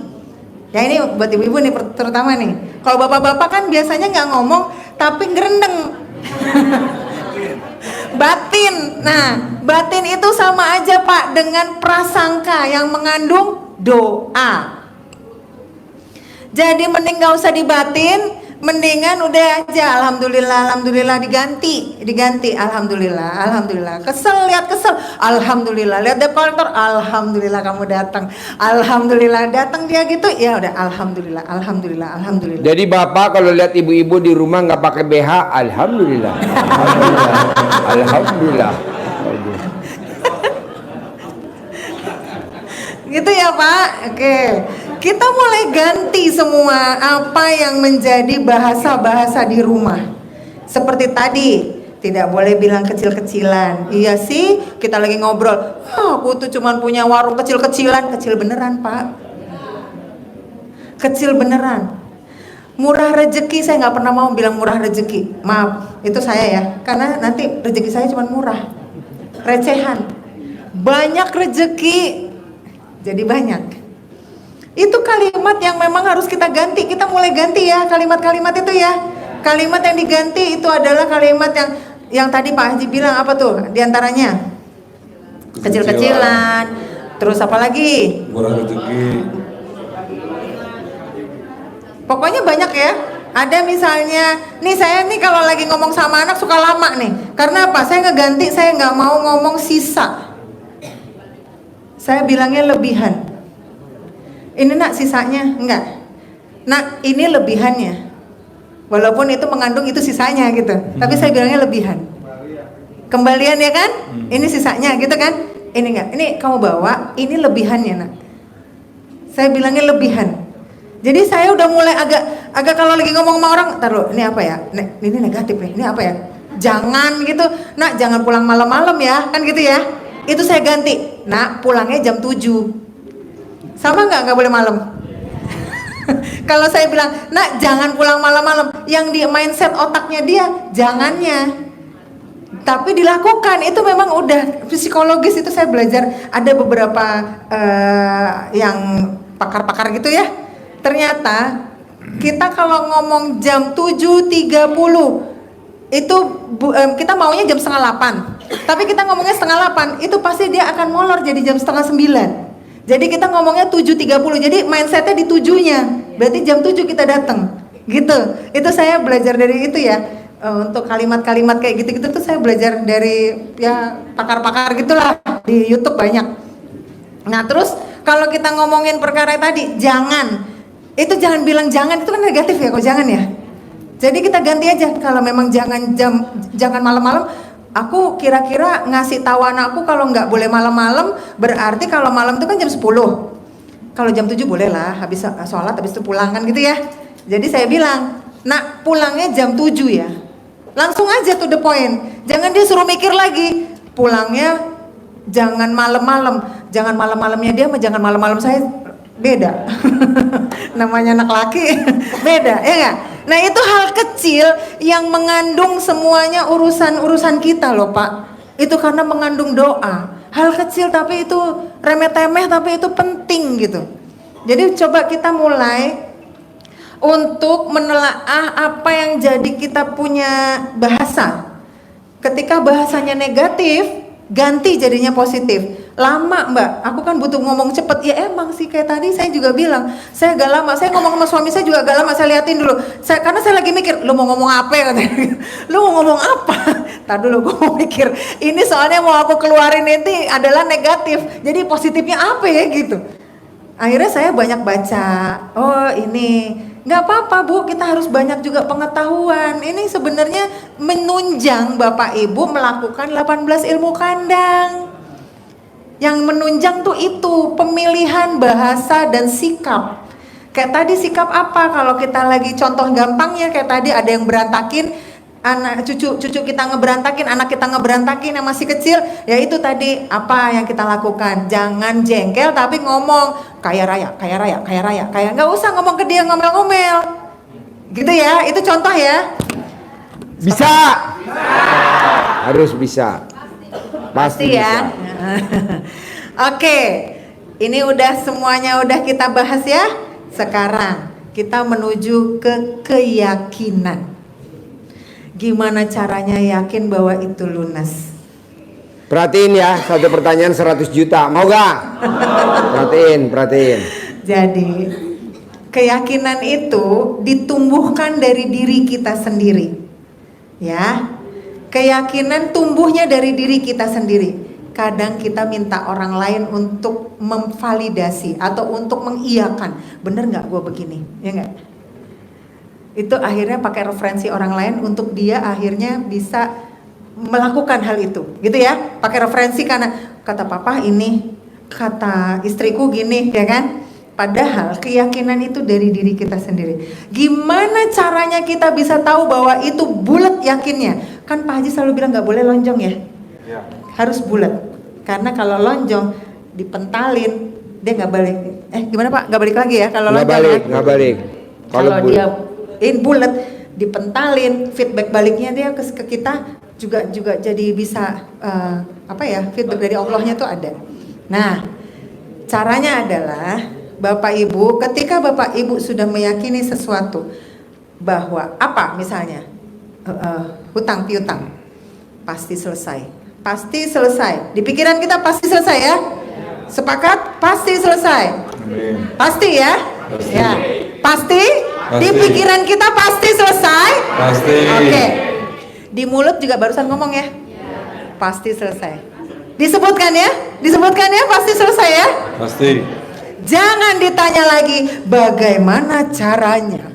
Ya ini buat ibu-ibu nih terutama nih. Kalau bapak-bapak kan biasanya nggak ngomong tapi ngerendeng. Batin. Nah, batin itu sama aja Pak dengan prasangka yang mengandung doa. Jadi mending gak usah dibatin, mendingan udah aja alhamdulillah diganti alhamdulillah. Kesel, alhamdulillah. Lihat debt collector, alhamdulillah kamu datang, alhamdulillah datang dia gitu, ya udah alhamdulillah. Jadi bapak kalau lihat ibu-ibu di rumah nggak pakai BH, alhamdulillah. Alhamdulillah. Gitu ya Pak. Oke. Kita mulai ganti semua apa yang menjadi bahasa-bahasa di rumah. Seperti tadi, tidak boleh bilang kecil-kecilan. Iya sih, kita lagi ngobrol. Aku tuh cuman punya warung kecil-kecilan. Kecil beneran Pak. Kecil beneran. Murah rezeki, saya nggak pernah mau bilang murah rezeki. Maaf, itu saya ya. Karena nanti rezeki saya cuma murah. Recehan. Banyak rezeki, jadi banyak. Itu kalimat yang memang harus kita ganti. Kita mulai ganti ya kalimat-kalimat itu ya. Kalimat yang diganti itu adalah kalimat yang tadi Pak Haji bilang apa tuh? Di antaranya kecil-kecilan. Terus apa lagi? Murah rezeki. Pokoknya banyak ya. Ada misalnya, nih saya nih kalau lagi ngomong sama anak suka lama nih. Karena apa? Saya ngeganti, saya nggak mau ngomong sisa. Saya bilangnya lebihan. Ini nak sisanya, enggak. Nak ini lebihannya. Walaupun itu mengandung itu sisanya gitu. Tapi saya bilangnya lebihan. Kembalian ya kan? Ini sisanya gitu kan? Ini enggak. Ini kamu bawa, ini lebihannya nak. Saya bilangnya lebihan. Jadi saya udah mulai agak kalau lagi ngomong sama orang, taruh ini apa ya? Ini negatif nih. Ini apa ya? Jangan gitu. Nak jangan pulang malam-malam ya, kan gitu ya. Itu saya ganti. Nak pulangnya jam 7. Sama nggak boleh malam? Kalau saya bilang, nak jangan pulang malam-malam, yang di mindset otaknya dia jangannya, tapi dilakukan itu memang udah psikologis. Itu saya belajar ada beberapa yang pakar-pakar gitu ya. Ternyata kita kalau ngomong jam 7.30 itu kita maunya jam setengah 8, tapi kita ngomongnya setengah 8 itu pasti dia akan molor jadi jam setengah 9. Jadi kita ngomongnya 7.30, jadi mindsetnya di 7-nya, berarti jam 7 kita datang, gitu. Itu saya belajar dari itu ya. Untuk kalimat-kalimat kayak gitu-gitu tuh saya belajar dari ya pakar-pakar gitulah, di YouTube banyak. Nah terus kalau kita ngomongin perkara tadi, jangan, itu jangan bilang jangan, itu kan negatif ya kok jangan ya. Jadi kita ganti aja, kalau memang jangan malam-malam. Aku kira-kira ngasih tahu anakku kalau nggak boleh malam-malam, berarti kalau malam itu kan jam 10. Kalau jam 7 boleh lah, habis sholat habis itu pulang kan gitu ya. Jadi saya bilang, nak pulangnya jam 7 ya. Langsung aja to the point. Jangan dia suruh mikir lagi. Pulangnya jangan malam-malam. Jangan malam-malamnya dia sama jangan malam-malam saya beda. Namanya anak laki beda ya nggak? Nah itu hal kecil yang mengandung semuanya urusan kita loh Pak. Itu karena mengandung doa. Hal kecil tapi itu remeh-temeh tapi itu penting gitu. Jadi coba kita mulai untuk menelaah apa yang jadi kita punya bahasa. Ketika bahasanya negatif, ganti jadinya positif. Lama mbak, aku kan butuh ngomong cepet. Ya emang sih kayak tadi saya juga bilang, saya agak lama. Saya ngomong sama suami saya juga agak lama, saya liatin dulu. Karena saya lagi mikir, lu mau ngomong apa ya katanya. Lu mau ngomong apa? Tadi dulu gue mau mikir, ini soalnya mau aku keluarin ini adalah negatif. Jadi positifnya apa ya gitu. Akhirnya saya banyak baca, oh ini nggak apa-apa Bu, kita harus banyak juga pengetahuan. Ini sebenarnya menunjang Bapak Ibu melakukan 18 ilmu kandang. Yang menunjang tuh itu pemilihan bahasa dan sikap. Kayak tadi sikap apa? Kalau kita lagi contoh gampangnya kayak tadi ada yang berantakin, anak cucu kita ngeberantakin, anak kita ngeberantakin yang masih kecil, ya itu tadi apa yang kita lakukan? Jangan jengkel tapi ngomong kaya raya, nggak usah ngomong ke dia ngomel-ngomel, gitu ya. Itu contoh ya. Bisa. Harus bisa. Pasti ya. Oke, ini udah semuanya udah kita bahas ya. Sekarang kita menuju ke keyakinan. Gimana caranya yakin bahwa itu lunas? Perhatiin ya, satu pertanyaan 100 juta. Mau gak? Perhatiin. Jadi, keyakinan itu ditumbuhkan dari diri kita sendiri. Ya. Keyakinan tumbuhnya dari diri kita sendiri. Kadang kita minta orang lain untuk memvalidasi atau untuk mengiyakan. Bener gak gue begini? Ya gak? Itu akhirnya pakai referensi orang lain untuk dia akhirnya bisa melakukan hal itu, gitu ya. Pakai referensi karena kata papa ini, kata istriku gini, ya kan. Padahal keyakinan itu dari diri kita sendiri. Gimana caranya kita bisa tahu bahwa itu bulat yakinnya? Kan Pak Haji selalu bilang gak boleh lonjong ya, harus bulat. Karena kalau lonjong dipentalin dia nggak balik. Gimana Pak? Nggak balik lagi ya kalau lonjong? Nggak balik. Kalau dia bulat dipentalin, feedback baliknya dia ke kita juga jadi bisa feedback dari Allahnya tuh ada. Nah, caranya adalah Bapak Ibu, ketika Bapak Ibu sudah meyakini sesuatu, bahwa apa misalnya hutang piutang pasti selesai, pasti selesai. Di pikiran kita pasti selesai ya. Sepakat? Pasti selesai. Pasti ya? Pasti. Ya. Pasti? Pasti. Di pikiran kita pasti selesai? Pasti. Oke. Di mulut juga barusan ngomong ya? Pasti selesai. Disebutkan ya? Disebutkan ya pasti selesai ya? Pasti. Jangan ditanya lagi bagaimana caranya.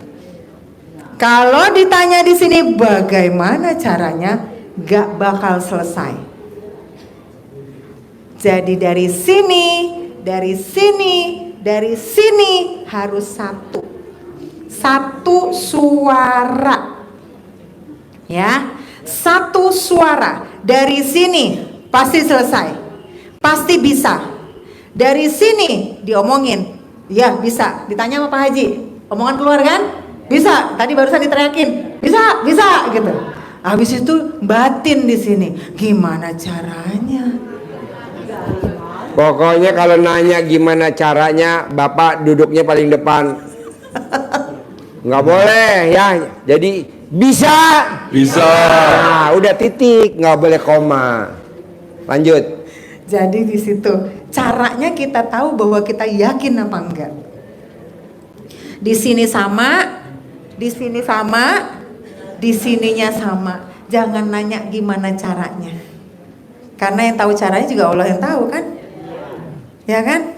Kalau ditanya di sini bagaimana caranya, gak bakal selesai. Jadi dari sini, dari sini, dari sini harus satu suara. Ya, satu suara. Dari sini pasti selesai, pasti bisa. Dari sini diomongin, ya bisa. Ditanya sama Pak Haji, omongan keluar kan? Bisa. Tadi barusan diteriakin, bisa, bisa gitu. Habis itu batin di sini, gimana caranya? Pokoknya kalau nanya gimana caranya, Bapak duduknya paling depan. Nggak boleh ya. Jadi bisa. Bisa. Nah, udah titik, nggak boleh koma. Lanjut. Jadi di situ caranya kita tahu bahwa kita yakin apa enggak. Di sini sama, di sini sama, di sininya sama. Jangan nanya gimana caranya. Karena yang tahu caranya juga Allah yang tahu kan? Ya kan?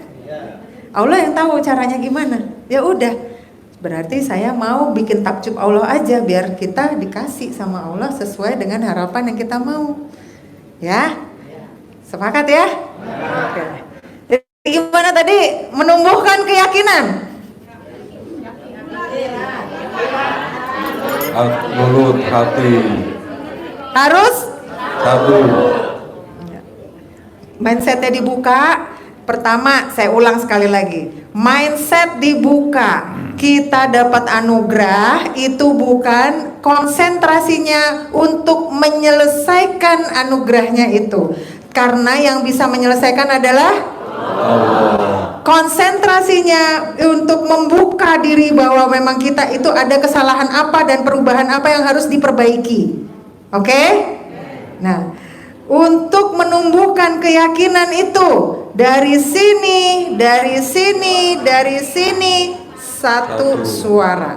Allah yang tahu caranya gimana. Ya udah. Berarti saya mau bikin takjub Allah aja biar kita dikasih sama Allah sesuai dengan harapan yang kita mau. Ya? Sepakat ya? Oke. Jadi gimana tadi menumbuhkan keyakinan? Mulut, hati. Harus Satu. mindsetnya dibuka. Pertama, saya ulang sekali lagi. Mindset dibuka. Kita dapat anugerah itu bukan konsentrasinya untuk menyelesaikan anugerahnya itu. Karena yang bisa menyelesaikan adalah Allah. Konsentrasinya untuk membuka diri bahwa memang kita itu ada kesalahan apa dan perubahan apa yang harus diperbaiki. Oke? Nah, untuk menumbuhkan keyakinan itu dari sini, dari sini, dari sini satu suara.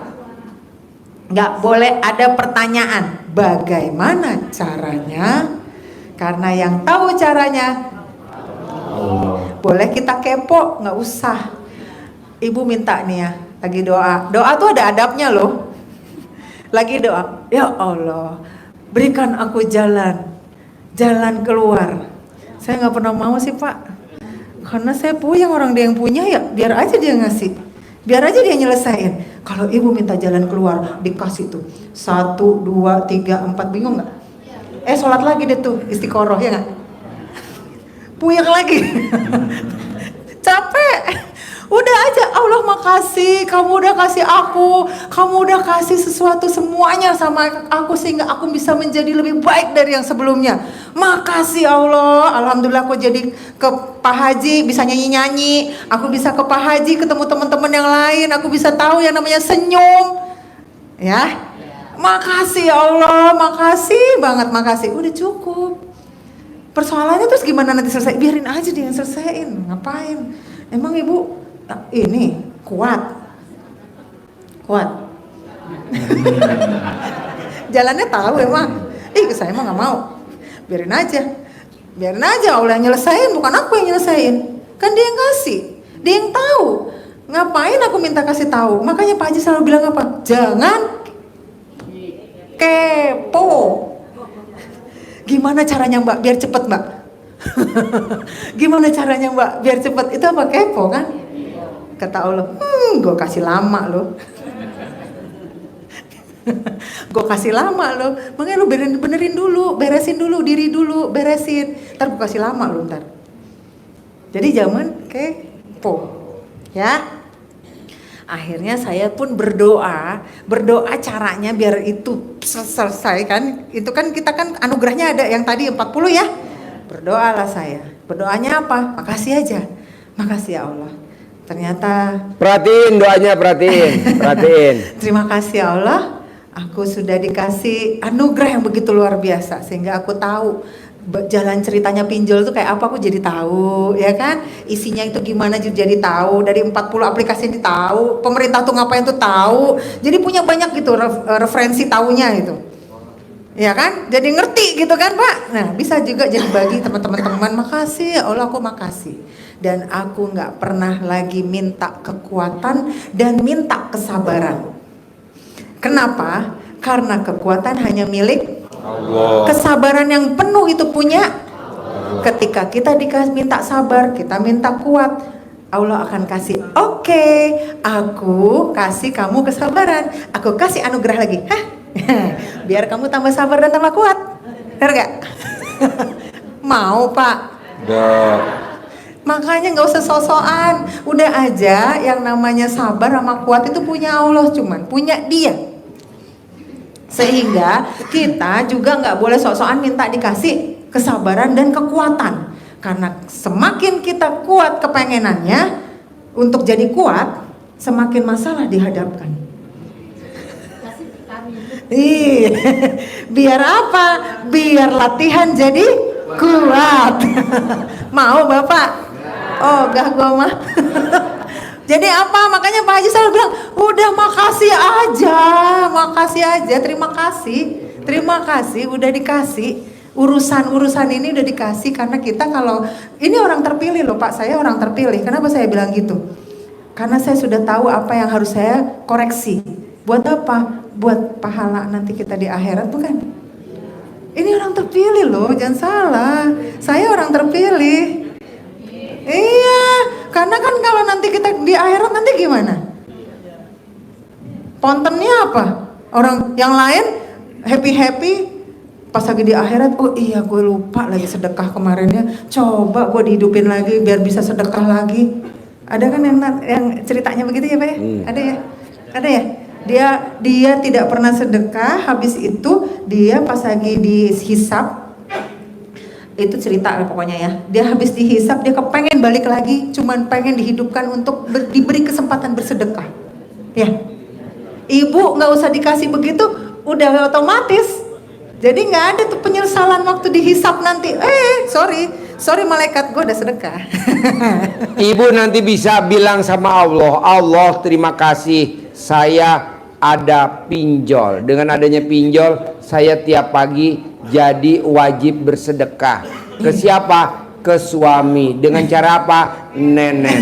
Nggak boleh ada pertanyaan bagaimana caranya. Karena yang tahu caranya Allah. Boleh kita kepo, nggak usah. Ibu minta nih ya, lagi doa. Doa tuh ada adabnya loh. Lagi doa, ya Allah, berikan aku jalan keluar. Saya nggak pernah mau sih Pak, karena saya puyeng orang dia yang punya ya, biar aja dia ngasih, biar aja dia nyelesain. Kalau ibu minta jalan keluar, dikasih tuh 1, 2, 3, 4, bingung nggak? Sholat lagi deh tuh istiqoroh ya nggak? Puyeng lagi. Capek. Udah aja, Allah makasih, kamu udah kasih aku, kamu udah kasih sesuatu semuanya sama aku sehingga aku bisa menjadi lebih baik dari yang sebelumnya. Makasih Allah, alhamdulillah aku jadi ke Pak Haji bisa nyanyi-nyanyi, aku bisa ke Pak Haji ketemu teman-teman yang lain, aku bisa tahu yang namanya senyum. Ya. Makasih ya Allah, makasih banget, makasih. Udah cukup. Persoalannya terus gimana nanti selesai? Biarin aja dia yang selesaiin. Ngapain? Emang ibu ini kuat? Jalannya tahu emang. Saya emang nggak mau. Biarin aja Allah yang nyelesain, bukan aku yang nyelesain. Kan dia yang kasih, dia yang tahu. Ngapain aku minta kasih tahu? Makanya Pak Haji selalu bilang apa? Jangan kepo. Gimana caranya Mbak biar cepet Mbak? Gimana caranya Mbak biar cepet? Itu apa? Kepo kan? Kata Allah, gue kasih lama loh. Gue kasih lama loh. Makanya lu benerin dulu, beresin dulu, diri dulu, beresin. Ntar gue kasih lama loh ntar. Jadi jangan kepo. Ya. Akhirnya saya pun berdoa caranya biar itu selesai kan. Itu kan kita kan anugerahnya ada yang tadi 40 ya. Berdoalah saya. Berdoanya apa? Makasih aja. Makasih ya Allah. Ternyata Perhatiin doanya, perhatiin. terima kasih ya Allah. aku sudah dikasih anugerah yang begitu luar biasa sehingga aku tahu jalan ceritanya pinjol itu kayak apa, aku jadi tahu, ya kan? Isinya itu gimana juga jadi tahu. Dari 40 aplikasi ini tahu, pemerintah tuh ngapain tuh tahu. Jadi punya banyak gitu referensi taunya gitu. Ya kan? Jadi ngerti gitu kan, Pak? Nah, bisa juga jadi bagi teman-teman, makasih ya Allah, aku makasih. Dan aku nggak pernah lagi minta kekuatan dan minta kesabaran. Kenapa? Karena kekuatan hanya milik Allah. kesabaran yang penuh itu punya. Ketika kita minta sabar, kita minta kuat, Allah akan kasih. Oke, aku kasih kamu kesabaran, aku kasih anugerah lagi. Hah? Biar kamu tambah sabar dan tambah kuat. Benar gak? Mau, Pak? Udah. Makanya nggak usah sosokan. Udah aja yang namanya sabar sama kuat itu punya Allah, cuman punya Dia. Sehingga kita juga nggak boleh sok-sokan minta dikasih kesabaran dan kekuatan. Karena semakin kita kuat kepengenannya untuk jadi kuat, semakin masalah dihadapkan. Ih, biar apa? Biar latihan jadi kuat. Mau Bapak? Oh, gak gua mah. Jadi apa? Makanya Pak Haji selalu bilang, udah makasih aja, terima kasih, udah dikasih. Urusan ini udah dikasih karena kita kalau ini orang terpilih loh Pak, saya orang terpilih. Kenapa saya bilang gitu? Karena saya sudah tahu apa yang harus saya koreksi. Buat apa? Buat pahala nanti kita di akhirat, bukan? Ini orang terpilih loh, jangan salah. Saya orang terpilih. Iya, karena kan kalau nanti kita di akhirat nanti gimana? Pontennya apa? Orang yang lain happy pas lagi di akhirat, oh iya gue lupa lagi sedekah kemarinnya, coba gue dihidupin lagi biar bisa sedekah lagi. Ada kan yang ceritanya begitu ya Pak ya? Ada ya? Dia tidak pernah sedekah, habis itu dia pas lagi dihisap, itu cerita pokoknya ya, dia habis dihisap dia kepengen balik lagi, cuman pengen dihidupkan untuk diberi kesempatan bersedekah ya. Ibu nggak usah dikasih begitu, udah otomatis. Jadi nggak ada tuh penyesalan waktu dihisap nanti. Sorry malaikat, gue udah sedekah. Ibu nanti bisa bilang sama Allah, Allah terima kasih, saya ada pinjol. Dengan adanya pinjol, saya tiap pagi jadi wajib bersedekah. Ke siapa? Ke suami. Dengan cara apa? Nenek.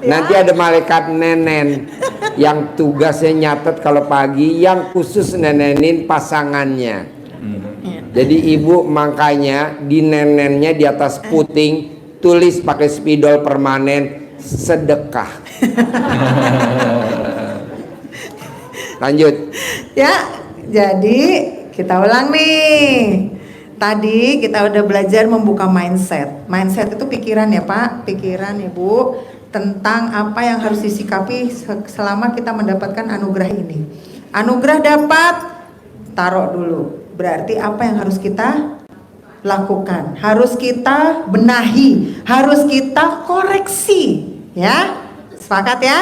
Nanti ada malaikat nenen yang tugasnya nyatet kalau pagi, yang khusus nenenin pasangannya. Jadi ibu makanya di nenennya di atas puting tulis pakai spidol permanen sedekah. Lanjut. Ya, jadi kita ulang nih. Tadi kita udah belajar membuka mindset. Mindset itu pikiran ya Pak, pikiran Ibu tentang apa yang harus disikapi selama kita mendapatkan anugerah ini. Anugerah dapat, taruh dulu. Berarti apa yang harus kita lakukan? Harus kita benahi, harus kita koreksi, ya. Sepakat ya?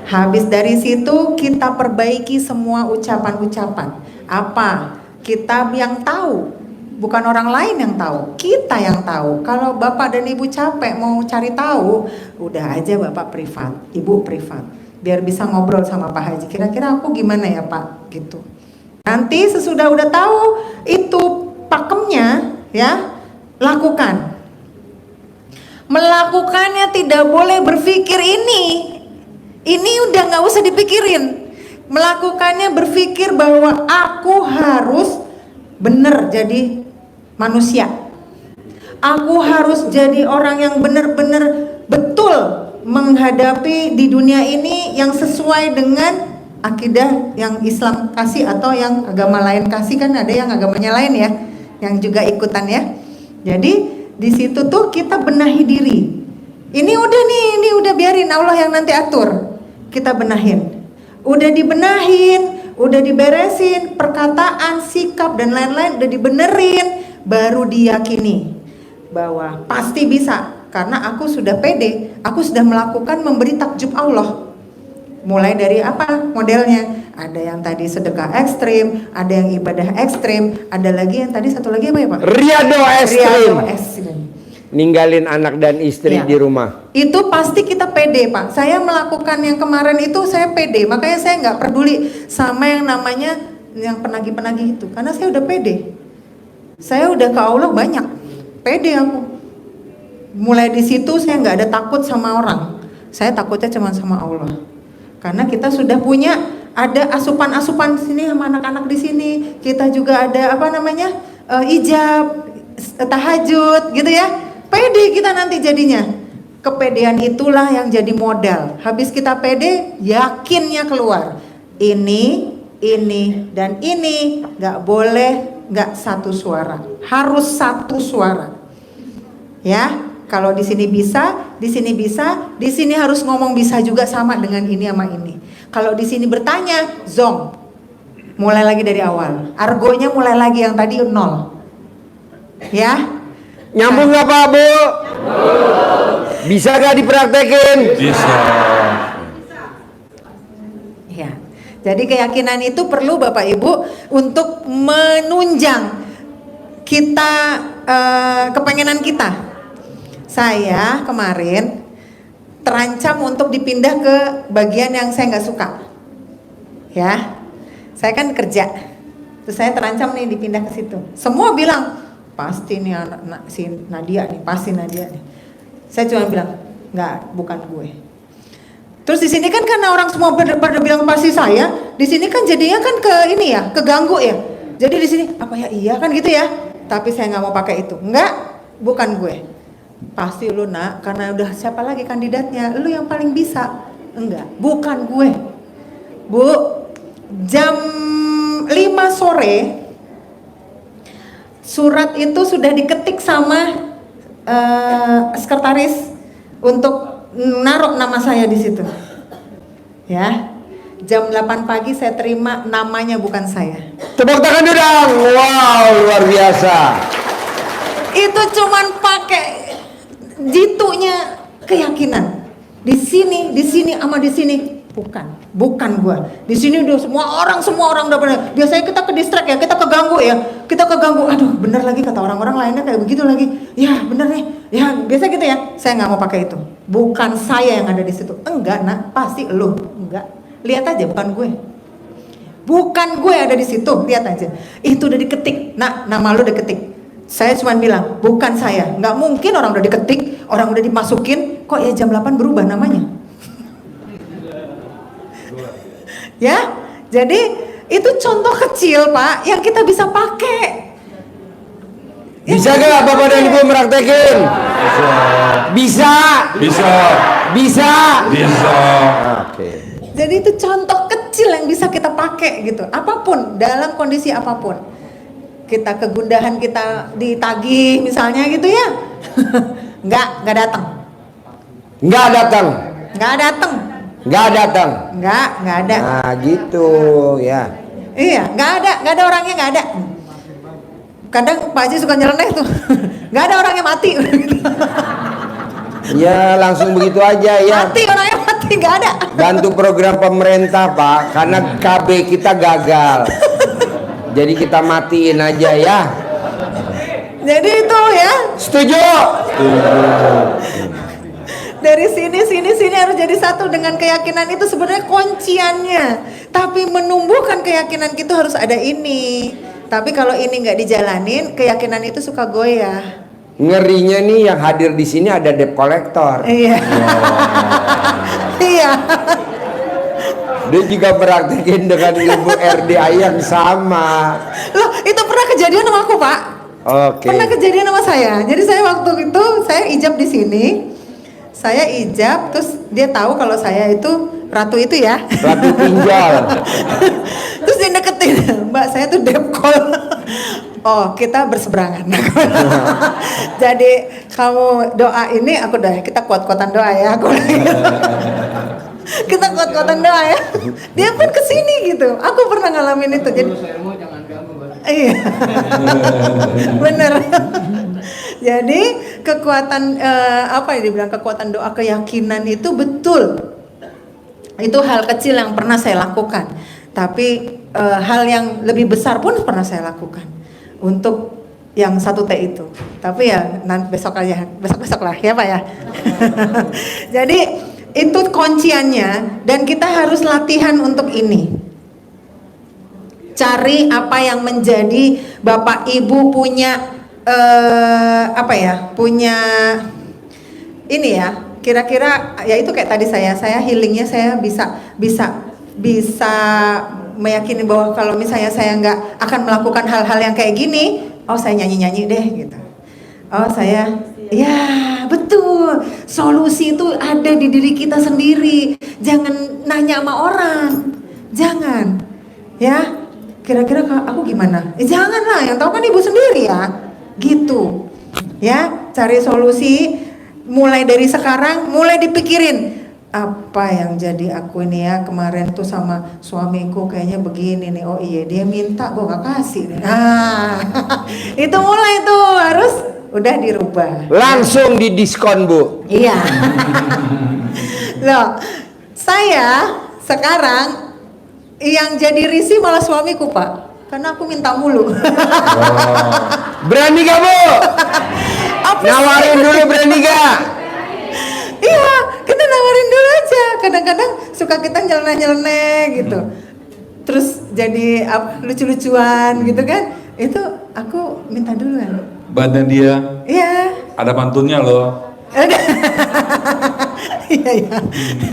Habis dari situ kita perbaiki semua ucapan-ucapan. Apa? Kita yang tahu. Bukan orang lain yang tahu, kita yang tahu. Kalau Bapak dan Ibu capek mau cari tahu, udah aja Bapak privat, Ibu privat. Biar bisa ngobrol sama Pak Haji, kira-kira aku gimana ya Pak? Gitu. Nanti sesudah udah tahu itu pakemnya, ya, lakukan. Melakukannya tidak boleh berpikir ini udah gak usah dipikirin. Melakukannya berpikir bahwa aku harus benar jadi manusia. Aku harus jadi orang yang benar-benar betul menghadapi di dunia ini yang sesuai dengan akidah yang Islam kasih atau yang agama lain kasih, kan ada yang agamanya lain ya, yang juga ikutan ya. Jadi di situ tuh kita benahi diri. Ini udah biarin Allah yang nanti atur. Kita benahin. Udah dibenahin, udah diberesin, perkataan, sikap dan lain-lain udah dibenerin, baru diyakini bahwa pasti bisa karena aku sudah pede, aku sudah memberi takjub Allah. Mulai dari apa modelnya? Ada yang tadi sedekah ekstrim, ada yang ibadah ekstrim, ada lagi yang tadi satu lagi apa ya Pak? Riado ekstrim. Riado ekstrim. Ninggalin anak dan istri Ya. di rumah. Itu pasti kita pede Pak. Saya melakukan yang kemarin itu saya pede, makanya saya nggak peduli sama yang namanya yang penagih-penagih itu, karena saya udah pede. Saya udah ke Allah banyak, pede aku. Mulai di situ saya nggak ada takut sama orang, saya takutnya cuma sama Allah. Karena kita sudah punya ada asupan-asupan di sini sama anak-anak di sini. Kita juga ada apa namanya ijab, tahajud, gitu ya. Pede kita nanti jadinya. Kepedean itulah yang jadi modal. Habis kita pede, yakinnya keluar. Ini, dan ini nggak boleh nggak satu suara. Harus satu suara. Ya. Kalau di sini bisa, di sini bisa, di sini harus ngomong bisa juga sama dengan ini sama ini. Kalau di sini bertanya, zong. Mulai lagi dari awal. Argonya mulai lagi yang tadi 0. Ya. Nyambung nggak Pak Bu? Bisa gak dipraktekin? Bisa. Ya. Jadi keyakinan itu perlu Bapak Ibu untuk menunjang kita kepengenan kita. Saya kemarin terancam untuk dipindah ke bagian yang saya nggak suka, ya. Saya kan kerja, terus saya terancam nih dipindah ke situ. Semua bilang pasti nih anak si Nadia nih, pasti Nadia nih. Saya cuma bilang nggak, bukan gue. Terus di sini kan karena orang semua pada bilang pasti saya, di sini kan jadinya kan ke ini ya, keganggu ya. Jadi di sini apa ya iya kan gitu ya. Tapi saya nggak mau pakai itu, nggak, bukan gue. Pasti lu nak, karena udah siapa lagi kandidatnya, lu yang paling bisa. Enggak, bukan gue. Bu, jam 5 sore surat itu sudah diketik sama sekretaris untuk naruh nama saya di situ. Ya. Jam 8 pagi saya terima namanya bukan saya. Tepuk tangan dulu dong. Wow, luar biasa. Itu cuman pakai jitunya keyakinan. Di sini sama di sini bukan gua. Di sini udah semua orang udah benar. Biasanya kita ke distract ya, kita keganggu. Aduh, bener lagi kata orang-orang lainnya kayak begitu lagi. Ya, bener nih. Ya, biasa gitu ya. Saya nggak mau pakai itu. Bukan saya yang ada di situ. Enggak, nak, pasti lu. Enggak. Lihat aja bukan gue. Bukan gue ada di situ, lihat aja. Itu udah diketik. Nak, nama lu udah diketik. Saya cuma bilang, bukan saya. Nggak mungkin orang udah diketik, orang udah dimasukin, kok ya jam 8 berubah namanya. Ya, jadi itu contoh kecil Pak, yang kita bisa pakai. Bisa gak Bapak dan Ibu meraktekin? Bisa. Bisa. Bisa. Bisa. Oke. Jadi itu contoh kecil yang bisa kita pakai gitu. Apapun, dalam kondisi apapun. Kita kegundahan, kita ditagih misalnya gitu ya. Nggak datang. Nggak datang. Nggak datang. Nggak datang. Nggak ada. Nah gitu ya. Iya, nggak ada orangnya, nggak ada. Kadang Pak Haji suka nyeleneh tuh. Nggak ada orangnya mati. Ya langsung begitu aja ya. Mati, orangnya mati, nggak ada. Bantu program pemerintah Pak, karena KB kita gagal. Jadi kita matiin aja ya. Jadi itu ya. Setuju? Dari sini harus jadi satu dengan keyakinan itu sebenarnya kunciannya. Tapi menumbuhkan keyakinan kita harus ada ini. Tapi kalau ini nggak dijalanin, keyakinan itu suka goyah. Ngerinya nih yang hadir di sini ada debt collector. Iya. Iya. Dia juga praktekin dengan ilmu RDA yang sama. Loh, itu pernah kejadian sama aku, Pak. Oke. Pernah kejadian sama saya. Jadi saya waktu itu saya ijab di sini. Saya ijab, terus dia tahu kalau saya itu ratu itu ya. Ratu pinjol. Terus dia deketin, Mbak saya tuh debt call. Oh, kita berseberangan. Jadi kamu doa ini, aku doa. Kita kuat-kuatan doa ya. Kita kuat-kuatan doa ya. Dia pun kesini gitu. Aku pernah ngalamin itu. Jadi iya. Bener. Jadi kekuatan apa yang dibilang kekuatan doa keyakinan itu betul. Itu hal kecil yang pernah saya lakukan. Tapi hal yang lebih besar pun pernah saya lakukan untuk yang 1T itu. Tapi ya nanti besok aja, besok lah ya Pak ya. Jadi itu kunciannya dan kita harus latihan untuk ini. Cari apa yang menjadi Bapak Ibu punya punya ini ya. Kira-kira ya itu kayak tadi saya healingnya saya bisa meyakini bahwa kalau misalnya saya nggak akan melakukan hal-hal yang kayak gini, oh saya nyanyi-nyanyi deh gitu. Oh saya, ya betul, solusi itu ada di diri kita sendiri. Jangan nanya sama orang, jangan, ya. Kira-kira aku gimana? Janganlah, yang tahu kan ibu sendiri ya, gitu. Ya, cari solusi, mulai dari sekarang, mulai dipikirin. Apa yang jadi aku ini ya, kemarin tuh sama suamiku kayaknya begini nih, oh iya dia minta gue gak kasih nih. Itu mulai tuh harus udah dirubah. Langsung didiskon Bu. Iya. Loh, saya sekarang yang jadi risih malah suamiku Pak, karena aku minta mulu. Berani gak Bu? Nawarin dulu, berani gak? Iya, kita nawarin dulu aja. Kadang-kadang suka kita nyeleneh-nyeleneh gitu. Terus jadi lucu-lucuan gitu kan. Itu aku minta duluan. Badan dia Iya. ada pantunnya loh. Iya.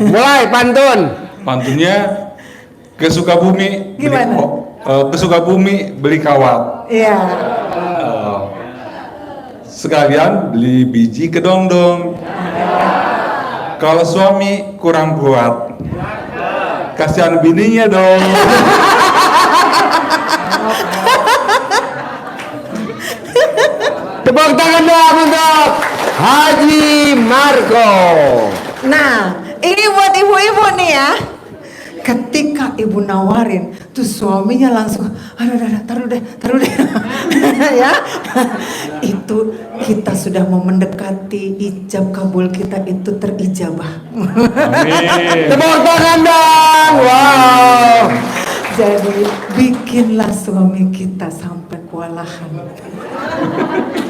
Mulai pantun. Pantunnya ke Sukabumi Gimana? ke Sukabumi beli kawat. Iya. Sekalian beli biji kedongdong. Kalau suami kurang buat, kasihan bininya dong. Tepuk tangan dong untuk Haji Marco. Nah, ini buat ibu-ibu nih ya. Ketika ibu nawarin, tuh suaminya langsung, aduh, taruh deh, ya. Itu kita sudah mau mendekati ijab kabul kita itu terijabah. Amin. Tepuk tangan dong. Wow. Jadi bikinlah suami kita sampai kewalahan.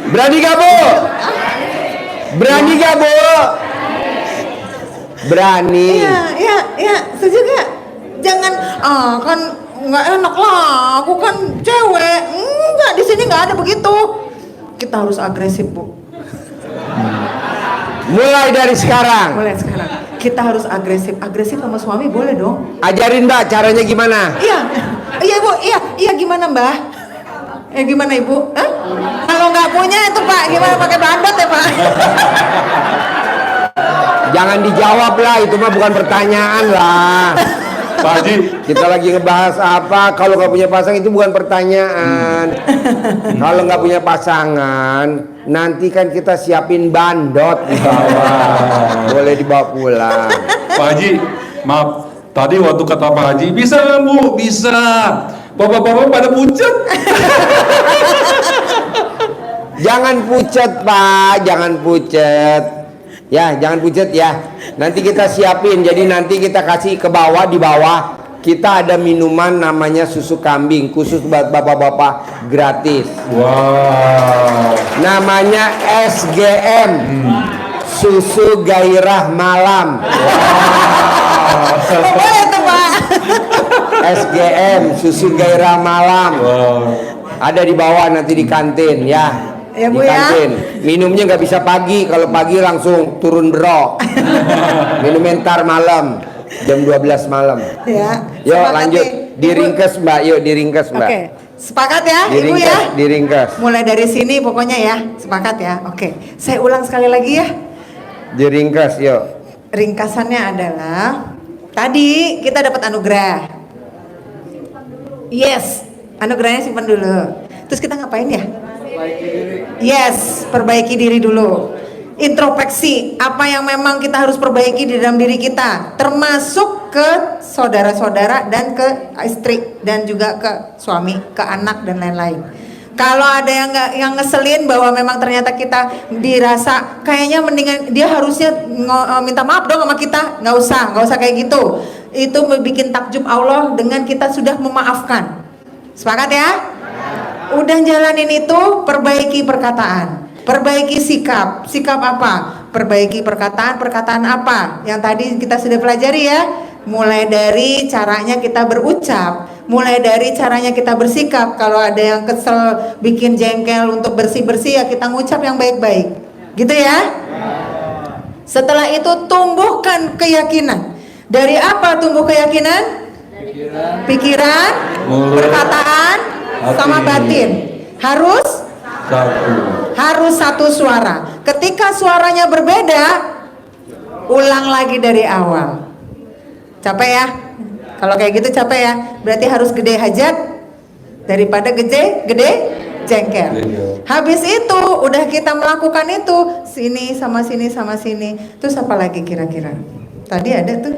Berani gak Bu? Berani gak Bu? Berani. Iya, setuju gak? Jangan, kan nggak enak lah, aku kan cewek. Enggak, di sini nggak ada begitu. Kita harus agresif Bu. Mulai dari sekarang. Mulai sekarang kita harus agresif sama suami boleh dong. Ajarin Mbak caranya gimana? Iya Bu, iya gimana Mbak? Gimana Ibu? Hah? Kalau nggak punya itu Pak, gimana pakai bandot ya Pak? Jangan dijawab lah, itu mah bukan pertanyaan lah. Pak Haji, Kita lagi ngebahas apa? Kalau nggak punya pasangan itu bukan pertanyaan. Kalau nggak punya pasangan, nanti kan kita siapin bandot di bawah. Boleh dibawa pulang. Pak Haji, maaf. Tadi waktu kata Pak Haji, bisa nggak Bu? Bisa. Bapak-bapak pada pucat. Jangan pucet Pak, jangan pucet. Ya, jangan pucet ya. Nanti kita siapin. Jadi nanti kita kasih ke bawah, di bawah kita ada minuman namanya susu kambing khusus buat bapak-bapak gratis. Wow. Namanya SGM. Susu gairah malam. Boleh tuh Pak. SGM susu gairah malam. Wow. Ada di bawah nanti di kantin ya. Ya, Di Bu, ya. kantin. Minumnya nggak bisa pagi, kalau pagi langsung turun berok. Minum ntar malam jam 12 malam. Ya. Yuk sepakat lanjut nih, Ibu. diringkes Mbak, yuk diringkes Mbak. Oke, sepakat ya Ibu Diringkes, ya. diringkes, Mulai dari sini pokoknya ya, sepakat ya. Oke, saya ulang sekali lagi ya. diringkes yuk. Ringkasannya adalah tadi kita dapat anugerah. Yes, anugerahnya simpan dulu. Terus kita ngapain ya? Yes, perbaiki diri dulu. Introspeksi, apa yang memang kita harus perbaiki di dalam diri kita, termasuk ke saudara-saudara dan ke istri dan juga ke suami, ke anak dan lain-lain. Kalau ada yang ngeselin bahwa memang ternyata kita dirasa kayaknya mendingan dia harusnya minta maaf dong sama kita, nggak usah kayak gitu. itu bikin takjub Allah dengan kita sudah memaafkan. Sepakat ya? Udah jalanin itu, perbaiki perkataan, perbaiki sikap. Sikap apa? Perbaiki perkataan apa? Yang tadi kita sudah pelajari ya. Mulai dari caranya kita berucap, mulai dari caranya kita bersikap. Kalau ada yang kesel, bikin jengkel, untuk bersih-bersih ya kita ngucap yang baik-baik. Gitu ya. Setelah itu tumbuhkan keyakinan. Dari apa tumbuh keyakinan? Pikiran, perkataan, sama batin. Harus satu suara. Ketika suaranya berbeda, ulang lagi dari awal. Capek ya? Kalau kayak gitu capek ya? Berarti harus gede hajat daripada gede jengkel. Habis itu udah kita melakukan itu, sini sama sini sama sini. Terus apa lagi kira-kira? Tadi ada tuh.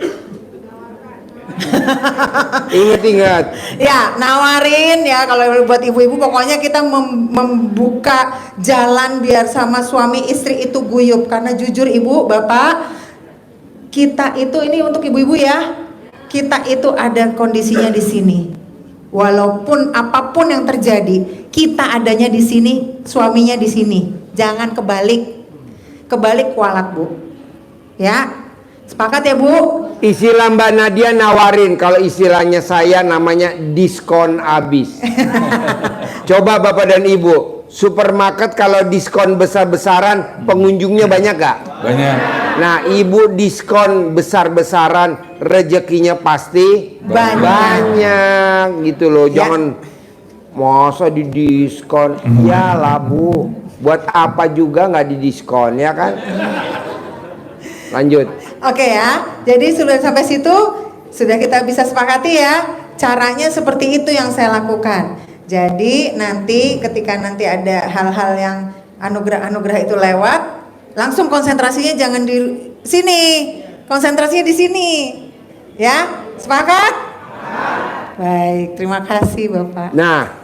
Ingat-ingat. Ya, nawarin ya, kalau buat ibu-ibu pokoknya kita membuka jalan biar sama suami istri itu guyup. Karena jujur ibu, bapak, kita itu ini untuk ibu-ibu ya. Kita itu ada kondisinya di sini. Walaupun apapun yang terjadi, kita adanya di sini, suaminya di sini. Jangan kebalik. Kebalik kualat, Bu. Ya. Sepakat ya, Bu? Istilah Mbak Nadia nawarin, kalau istilahnya saya namanya diskon habis. Coba Bapak dan Ibu, supermarket kalau diskon besar-besaran pengunjungnya banyak gak? Banyak. Nah, Ibu diskon besar-besaran rezekinya pasti banyak gitu loh. Ya. Jangan masa didiskon. Ya lah Bu, buat apa juga nggak didiskon ya kan? Lanjut. Oke ya, jadi sudah sampai situ, sudah kita bisa sepakati ya. Caranya seperti itu yang saya lakukan. Jadi nanti ketika nanti ada hal-hal yang anugerah-anugerah itu lewat, langsung konsentrasinya jangan di sini, konsentrasinya di sini. Ya, sepakat? Baik, terima kasih Bapak. Nah,